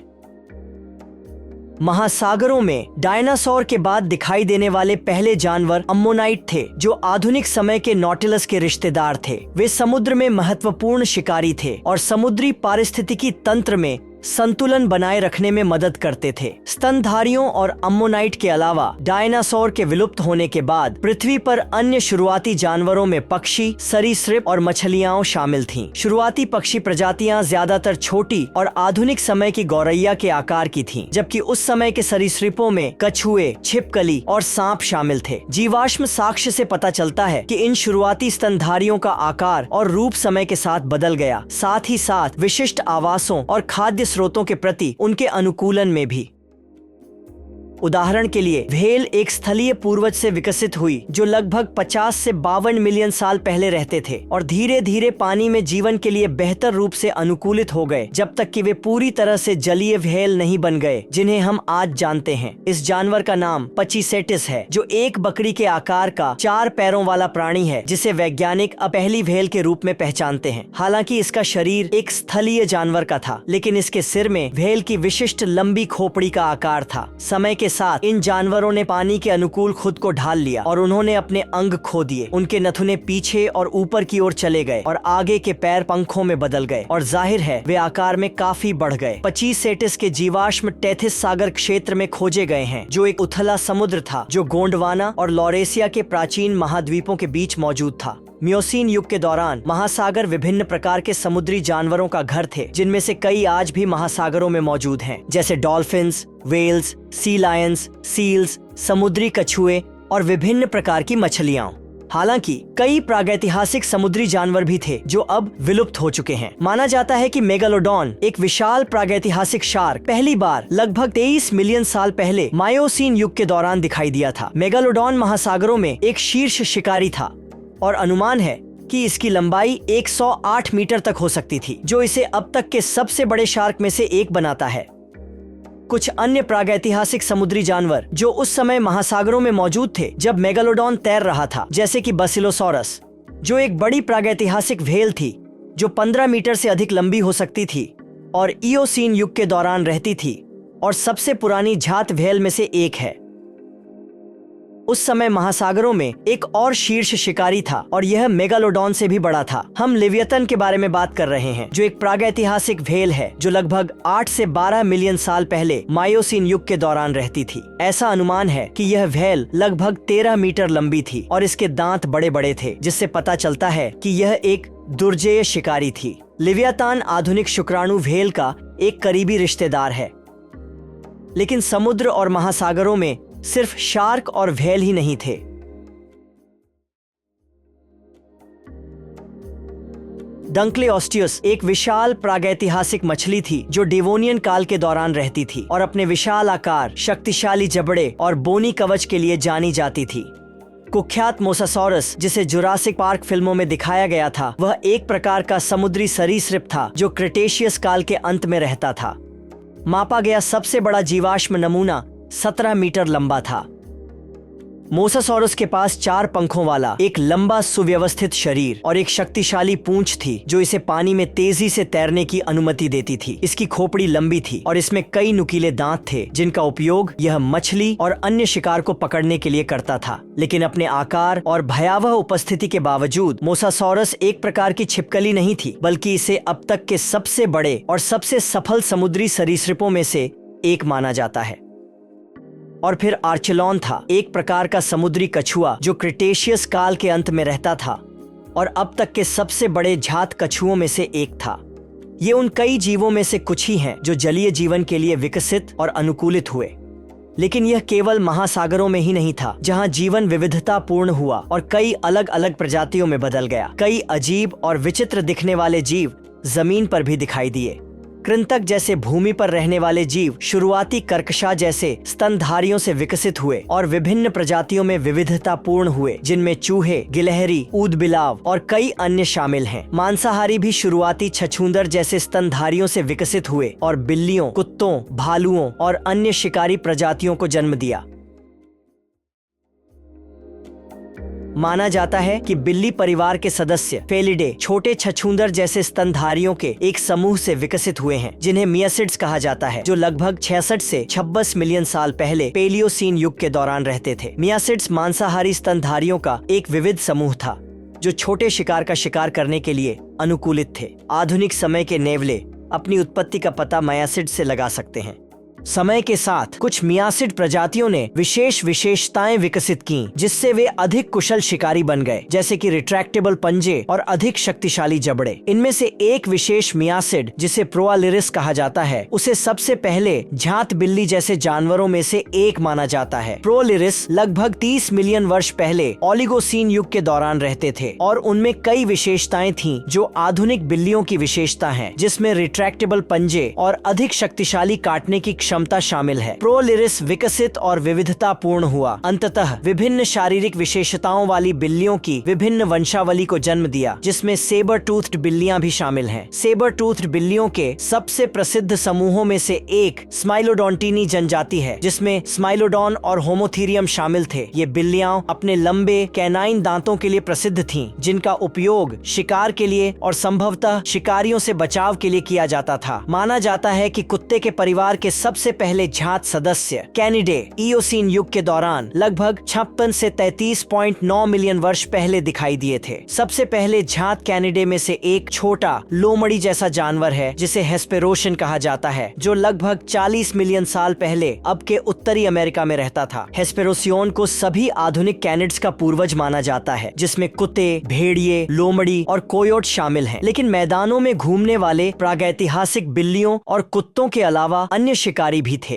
महासागरों में डायनासोर के बाद दिखाई देने वाले पहले जानवर अम्मोनाइट थे, जो आधुनिक समय के नॉटिलस के रिश्तेदार थे। वे समुद्र में महत्वपूर्ण शिकारी थे और समुद्री पारिस्थितिकी तंत्र में संतुलन बनाए रखने में मदद करते थे। स्तनधारियों और अम्मोनाइट के अलावा डायनासोर के विलुप्त होने के बाद पृथ्वी पर अन्य शुरुआती जानवरों में पक्षी, सरीसृप और मछलियां शामिल थीं। शुरुआती पक्षी प्रजातियां ज्यादातर छोटी और आधुनिक समय की गौरैया के आकार की थीं, जबकि उस समय के सरीसृपों में कछुए, छिपकली और सांप शामिल थे। जीवाश्म साक्ष्य से पता चलता है कि इन शुरुआती स्तनधारियों का आकार और रूप समय के साथ बदल गया, साथ ही साथ विशिष्ट आवासों और खाद्य स्रोतों के प्रति उनके अनुकूलन में भी। उदाहरण के लिए व्हेल एक स्थलीय पूर्वज से विकसित हुई जो लगभग 50 से 52 मिलियन साल पहले रहते थे और धीरे धीरे पानी में जीवन के लिए बेहतर रूप से अनुकूलित हो गए, जब तक कि वे पूरी तरह से जलीय व्हेल नहीं बन गए जिन्हें हम आज जानते हैं। इस जानवर का नाम पचीसेटिस है, जो एक बकरी के आकार का 4 पैरों वाला प्राणी है, जिसे वैज्ञानिक अब पहली व्हेल के रूप में पहचानते हैं। हालांकि इसका शरीर एक स्थलीय जानवर का था, लेकिन इसके सिर में व्हेल की विशिष्ट लंबी खोपड़ी का आकार था। समय के साथ इन जानवरों ने पानी के अनुकूल खुद को ढाल लिया और उन्होंने अपने अंग खो दिए। उनके नथुने पीछे और ऊपर की ओर चले गए और आगे के पैर पंखों में बदल गए और जाहिर है वे आकार में काफी बढ़ गए। पचीसेटिस के जीवाश्म टेथिस सागर क्षेत्र में खोजे गए हैं, जो एक उथला समुद्र था जो गोंडवाना और लॉरेशिया के प्राचीन महाद्वीपों के बीच मौजूद था। मियोसीन युग के दौरान महासागर विभिन्न प्रकार के समुद्री जानवरों का घर थे, जिनमें से कई आज भी महासागरों में मौजूद हैं, जैसे डॉल्फिन्स, वेल्स, सी लायंस, सील्स, समुद्री कछुए और विभिन्न प्रकार की मछलियां। हालांकि कई प्रागैतिहासिक समुद्री जानवर भी थे जो अब विलुप्त हो चुके हैं। माना जाता है कि मेगालोडॉन, एक विशाल प्रागैतिहासिक शार्क, पहली बार लगभग 23 मिलियन साल पहले मायोसीन युग के दौरान दिखाई दिया था। मेगालोडॉन महासागरों में एक शीर्ष शिकारी था और अनुमान है कि इसकी लंबाई 108 मीटर तक हो सकती थी, जो इसे अब तक के सबसे बड़े शार्क में से एक बनाता है। कुछ अन्य प्रागैतिहासिक समुद्री जानवर जो उस समय महासागरों में मौजूद थे जब मेगालोडॉन तैर रहा था, जैसे कि बसिलोसॉरस, जो एक बड़ी प्रागैतिहासिक व्हेल थी जो 15 मीटर से अधिक लंबी हो सकती थी और इयोसीन युग के दौरान रहती थी और सबसे पुरानी जात व्हेल में से एक है। उस समय महासागरों में एक और शीर्ष शिकारी था और यह मेगालोडॉन से भी बड़ा था। हम लिवियतन के बारे में बात कर रहे हैं, जो एक प्रागैतिहासिक व्हेल है जो लगभग 8 से 12 मिलियन साल पहले मायोसीन युग के दौरान रहती थी। ऐसा अनुमान है कि यह व्हेल लगभग 13 मीटर लंबी थी और इसके दांत बड़े बड़े थे, जिससे पता चलता है कि यह एक दुर्जेय शिकारी थी। लिवियतान आधुनिक शुक्राणु व्हेल का एक करीबी रिश्तेदार है, लेकिन समुद्र और महासागरों में सिर्फ शार्क और व्हेल ही नहीं थे। डंक्लेओस्टियस एक विशाल प्रागैतिहासिक मछली थी जो डेवोनियन काल के दौरान रहती थी और अपने विशाल आकार, शक्तिशाली जबड़े और बोनी कवच के लिए जानी जाती थी। कुख्यात मोसासॉरस, जिसे जुरासिक पार्क फिल्मों में दिखाया गया था, वह एक प्रकार का समुद्री सरीसृप था जो क्रिटेशियस काल के अंत में रहता था। मापा गया सबसे बड़ा जीवाश्म नमूना 17 मीटर लंबा था। मोसासॉरस के पास 4 पंखों वाला एक लंबा सुव्यवस्थित शरीर और एक शक्तिशाली पूंछ थी जो इसे पानी में तेजी से तैरने की अनुमति देती थी। इसकी खोपड़ी लंबी थी और इसमें कई नुकीले दांत थे जिनका उपयोग यह मछली और अन्य शिकार को पकड़ने के लिए करता था। लेकिन अपने आकार और भयावह उपस्थिति के बावजूद मोसासॉरस एक प्रकार की छिपकली नहीं थी, बल्कि इसे अब तक के सबसे बड़े और सबसे सफल समुद्री सरीसृपों में से एक माना जाता है। और फिर आर्चेलॉन था, एक प्रकार का समुद्री कछुआ जो क्रिटेशियस काल के अंत में रहता था और अब तक के सबसे बड़े जात कछुओं में से एक था। ये उन कई जीवों में से कुछ ही हैं जो जलीय जीवन के लिए विकसित और अनुकूलित हुए। लेकिन यह केवल महासागरों में ही नहीं था जहां जीवन विविधता पूर्ण हुआ और कई अलग अलग प्रजातियों में बदल गया। कई अजीब और विचित्र दिखने वाले जीव जमीन पर भी दिखाई दिए। कृंतक जैसे भूमि पर रहने वाले जीव शुरुआती कर्कशा जैसे स्तनधारियों से विकसित हुए और विभिन्न प्रजातियों में विविधता पूर्ण हुए, जिनमें चूहे, गिलहरी, ऊदबिलाव और कई अन्य शामिल हैं। मांसाहारी भी शुरुआती छछूंदर जैसे स्तनधारियों से विकसित हुए और बिल्लियों, कुत्तों, भालुओं और अन्य शिकारी प्रजातियों को जन्म दिया। माना जाता है कि बिल्ली परिवार के सदस्य फेलिडे छोटे छछूंदर जैसे स्तनधारियों के एक समूह से विकसित हुए हैं, जिन्हें मियासिड्स कहा जाता है, जो लगभग 66 से 26 मिलियन साल पहले पेलियोसीन युग के दौरान रहते थे। मियासिड्स मांसाहारी स्तनधारियों का एक विविध समूह था जो छोटे शिकार का शिकार करने के लिए अनुकूलित थे। आधुनिक समय के नेवले अपनी उत्पत्ति का पता मायासिड से लगा सकते हैं। समय के साथ कुछ मियासिड प्रजातियों ने विशेष विशेषताएं विकसित की, जिससे वे अधिक कुशल शिकारी बन गए, जैसे कि रिट्रैक्टेबल पंजे और अधिक शक्तिशाली जबड़े। इनमें से एक विशेष मियासिड, जिसे प्रोआलिरिस कहा जाता है, उसे सबसे पहले झांत बिल्ली जैसे जानवरों में से एक माना जाता है। प्रोआलिरिस लगभग 30 मिलियन वर्ष पहले ओलिगोसीन युग के दौरान रहते थे और उनमें कई विशेषताएं थीं जो आधुनिक बिल्लियों की विशेषता हैं, जिसमें रिट्रैक्टेबल पंजे और अधिक शक्तिशाली काटने की क्षमता शामिल है। प्रोआलिरिस विकसित और विविधतापूर्ण हुआ, अंततः विभिन्न शारीरिक विशेषताओं वाली बिल्लियों की विभिन्न वंशावली को जन्म दिया, जिसमें सेबर टूथ्ड बिल्लियां भी शामिल हैं। सेबर टूथ्ड बिल्लियों के सबसे प्रसिद्ध समूहों में से एक स्माइलोडोंटिनी जनजाति है, जिसमें स्माइलोडॉन और होमोथीरियम शामिल थे। ये बिल्लियां अपने लंबे कैनाइन दांतों के लिए प्रसिद्ध थीं, जिनका उपयोग शिकार के लिए और संभवतः शिकारियों से बचाव के लिए किया जाता था। माना जाता है कि कुत्ते के परिवार के सबसे पहले झांत सदस्य कैनिडे इयोसीन युग के दौरान लगभग 56 से 33.9 मिलियन वर्ष पहले दिखाई दिए थे। सबसे पहले झांत कैनिडे में से एक छोटा लोमड़ी जैसा जानवर है, जिसे हेस्पेरोशन कहा जाता है, जो लगभग 40 मिलियन साल पहले अब के उत्तरी अमेरिका में रहता था। हेस्पेरोसियन को सभी आधुनिक कैनिड्स का पूर्वज माना जाता है, जिसमें कुत्ते, भेड़िए, लोमड़ी और कोयोट शामिल हैं। लेकिन मैदानों में घूमने वाले प्रागैतिहासिक बिल्लियों और कुत्तों के अलावा अन्य शिकारी भी थे।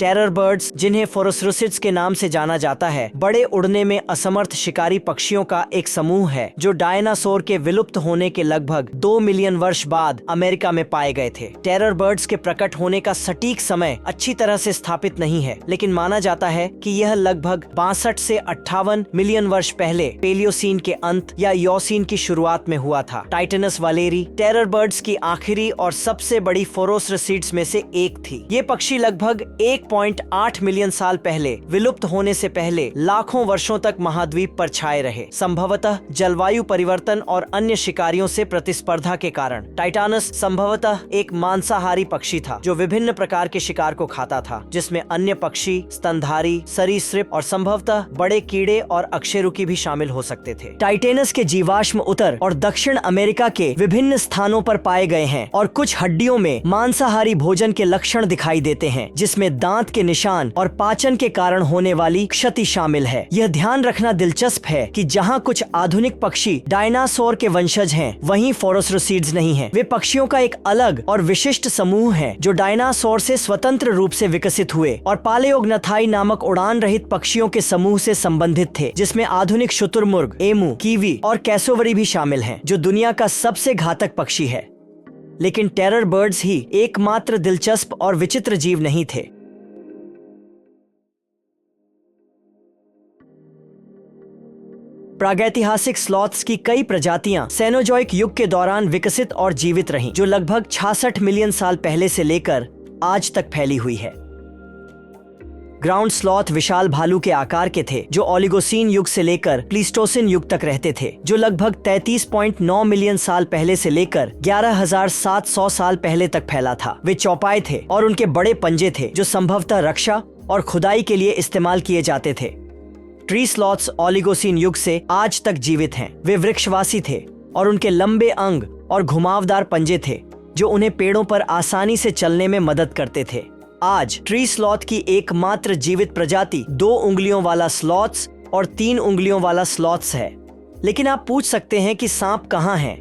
टेरर बर्ड्स, जिन्हें फोरोसरुसिड्स के नाम से जाना जाता है, बड़े उड़ने में असमर्थ शिकारी पक्षियों का एक समूह है जो डायनासोर के विलुप्त होने के लगभग 2 मिलियन वर्ष बाद अमेरिका में पाए गए थे। टेरर बर्ड्स के प्रकट होने का सटीक समय अच्छी तरह से स्थापित नहीं है, लेकिन माना जाता है कि यह लगभग 62 से 58 मिलियन वर्ष पहले पेलियोसीन के अंत या योसीन की शुरुआत में हुआ था। टाइटनस वालेरी टेरर बर्ड्स की आखिरी और सबसे बड़ी फोरोसरुसिड्स में से एक थी। ये पक्षी लगभग 1.8 मिलियन साल पहले विलुप्त होने से पहले लाखों वर्षों तक महाद्वीप पर छाए रहे, संभवतः जलवायु परिवर्तन और अन्य शिकारियों से प्रतिस्पर्धा के कारण। टाइटानस संभवतः एक मांसाहारी पक्षी था जो विभिन्न प्रकार के शिकार को खाता था, जिसमें अन्य पक्षी, स्तनधारी, सरीसृप और संभवतः बड़े कीड़े और अकशेरुकी भी शामिल हो सकते थे। टाइटेनस के जीवाश्म उत्तर और दक्षिण अमेरिका के विभिन्न स्थानों पर पाए गए हैं और कुछ हड्डियों में मांसाहारी भोजन के लक्षण दिखाई देते हैं, जिसमें दांत के निशान और पाचन के कारण होने वाली क्षति शामिल है। यह ध्यान रखना दिलचस्प है कि जहां कुछ आधुनिक पक्षी डायनासोर के वंशज हैं, वहीं फोरोसरुसिड्स नहीं हैं। वे पक्षियों का एक अलग और विशिष्ट समूह है जो डायनासोर से स्वतंत्र रूप से विकसित हुए और पालेयोग्नाथाई नामक उड़ान रहित पक्षियों के समूह से संबंधित थे, जिसमें आधुनिक शुतुरमुर्ग, एमू, कीवी और कैसोवरी भी शामिल हैं, जो दुनिया का सबसे घातक पक्षी है। लेकिन टेरर बर्ड्स ही एकमात्र दिलचस्प और विचित्र जीव नहीं थे। प्रागैतिहासिक स्लॉथ्स की कई प्रजातियां सेनोजोइक युग के दौरान विकसित और जीवित रहीं, जो लगभग 66 मिलियन साल पहले से लेकर आज तक फैली हुई है। ग्राउंड स्लॉथ विशाल भालू के आकार के थे, जो ओलिगोसीन युग से लेकर प्लीस्टोसिन युग तक रहते थे, जो लगभग 33.9 मिलियन साल पहले से लेकर 11,700 साल पहले तक फैला था। वे चौपाए थे और उनके बड़े पंजे थे, जो संभवतः रक्षा और खुदाई के लिए इस्तेमाल किए जाते थे। ट्री स्लॉथ्स ओलिगोसीन युग से आज तक जीवित हैं। वे वृक्षवासी थे और उनके लंबे अंग और घुमावदार पंजे थे, जो उन्हें पेड़ों पर आसानी से चलने में मदद करते थे। आज ट्री स्लॉथ की एकमात्र जीवित प्रजाति 2 उंगलियों वाला स्लॉथ्स और 3 उंगलियों वाला स्लॉथ्स है। लेकिन आप पूछ सकते हैं कि सांप कहाँ हैं?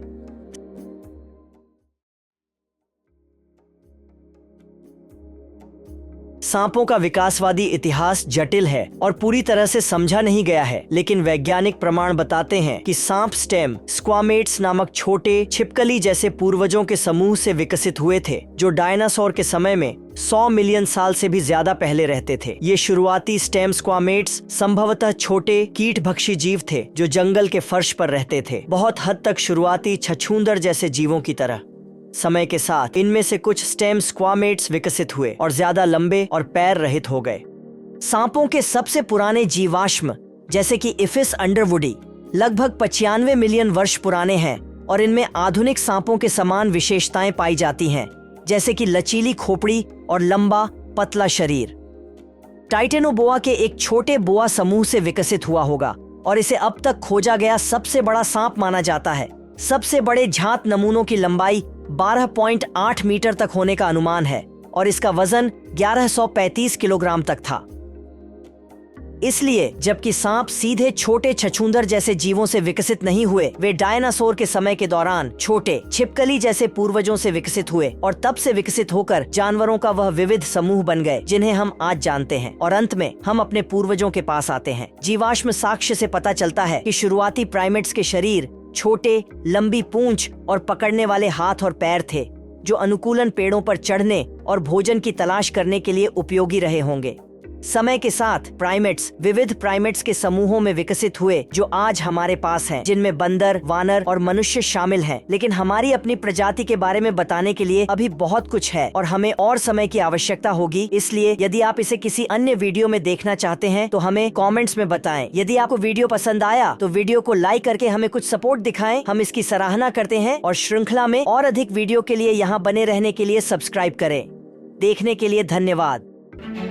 सांपों का विकासवादी इतिहास जटिल है और पूरी तरह से समझा नहीं गया है, लेकिन वैज्ञानिक प्रमाण बताते हैं कि सांप स्टेम स्क्वामेट्स नामक छोटे छिपकली जैसे पूर्वजों के समूह से विकसित हुए थे, जो डायनासोर के समय में 100 मिलियन साल से भी ज्यादा पहले रहते थे। ये शुरुआती स्टेम स्क्वामेट्स संभवतः छोटे कीटभक्षी जीव थे जो जंगल के फर्श पर रहते थे, बहुत हद तक शुरुआती छछूंदर जैसे जीवों की तरह। समय के साथ इनमें से कुछ स्टेम स्क्वामेट्स विकसित हुए और ज्यादा लंबे और पैर रहित हो गए। सांपों के सबसे पुराने जीवाश्म, जैसे कि इफिस अंडरवुडी, लगभग 95 मिलियन वर्ष पुराने हैं और इनमें आधुनिक सांपों के समान विशेषताएं पाई जाती हैं, जैसे कि लचीली खोपड़ी और लंबा पतला शरीर। टाइटेनोबोआ के एक छोटे बोआ समूह से विकसित हुआ होगा और इसे अब तक खोजा गया सबसे बड़ा सांप माना जाता है। सबसे बड़े झांत नमूनों की लंबाई 12.8 मीटर तक होने का अनुमान है और इसका वजन 1135 किलोग्राम तक था। इसलिए जबकि सांप सीधे छोटे छछूंदर जैसे जीवों से विकसित नहीं हुए, वे डायनासोर के समय के दौरान छोटे छिपकली जैसे पूर्वजों से विकसित हुए और तब से विकसित होकर जानवरों का वह विविध समूह बन गए जिन्हें हम आज जानते हैं। और अंत में हम अपने पूर्वजों के पास आते हैं। जीवाश्म साक्ष्य से पता चलता है कि शुरुआती प्राइमेट्स के शरीर छोटे, लंबी पूंछ और पकड़ने वाले हाथ और पैर थे, जो अनुकूलन पेड़ों पर चढ़ने और भोजन की तलाश करने के लिए उपयोगी रहे होंगे। समय के साथ प्राइमेट्स विविध प्राइमेट्स के समूहों में विकसित हुए जो आज हमारे पास हैं, जिनमें बंदर, वानर और मनुष्य शामिल हैं। लेकिन हमारी अपनी प्रजाति के बारे में बताने के लिए अभी बहुत कुछ है और हमें और समय की आवश्यकता होगी। इसलिए यदि आप इसे किसी अन्य वीडियो में देखना चाहते हैं तो हमें कमेंट्स में बताएं। यदि आपको वीडियो पसंद आया तो वीडियो को लाइक करके हमें कुछ सपोर्ट दिखाएं। हम इसकी सराहना करते हैं और श्रृंखला में और अधिक वीडियो के लिए यहाँ बने रहने के लिए सब्सक्राइब करें। देखने के लिए धन्यवाद।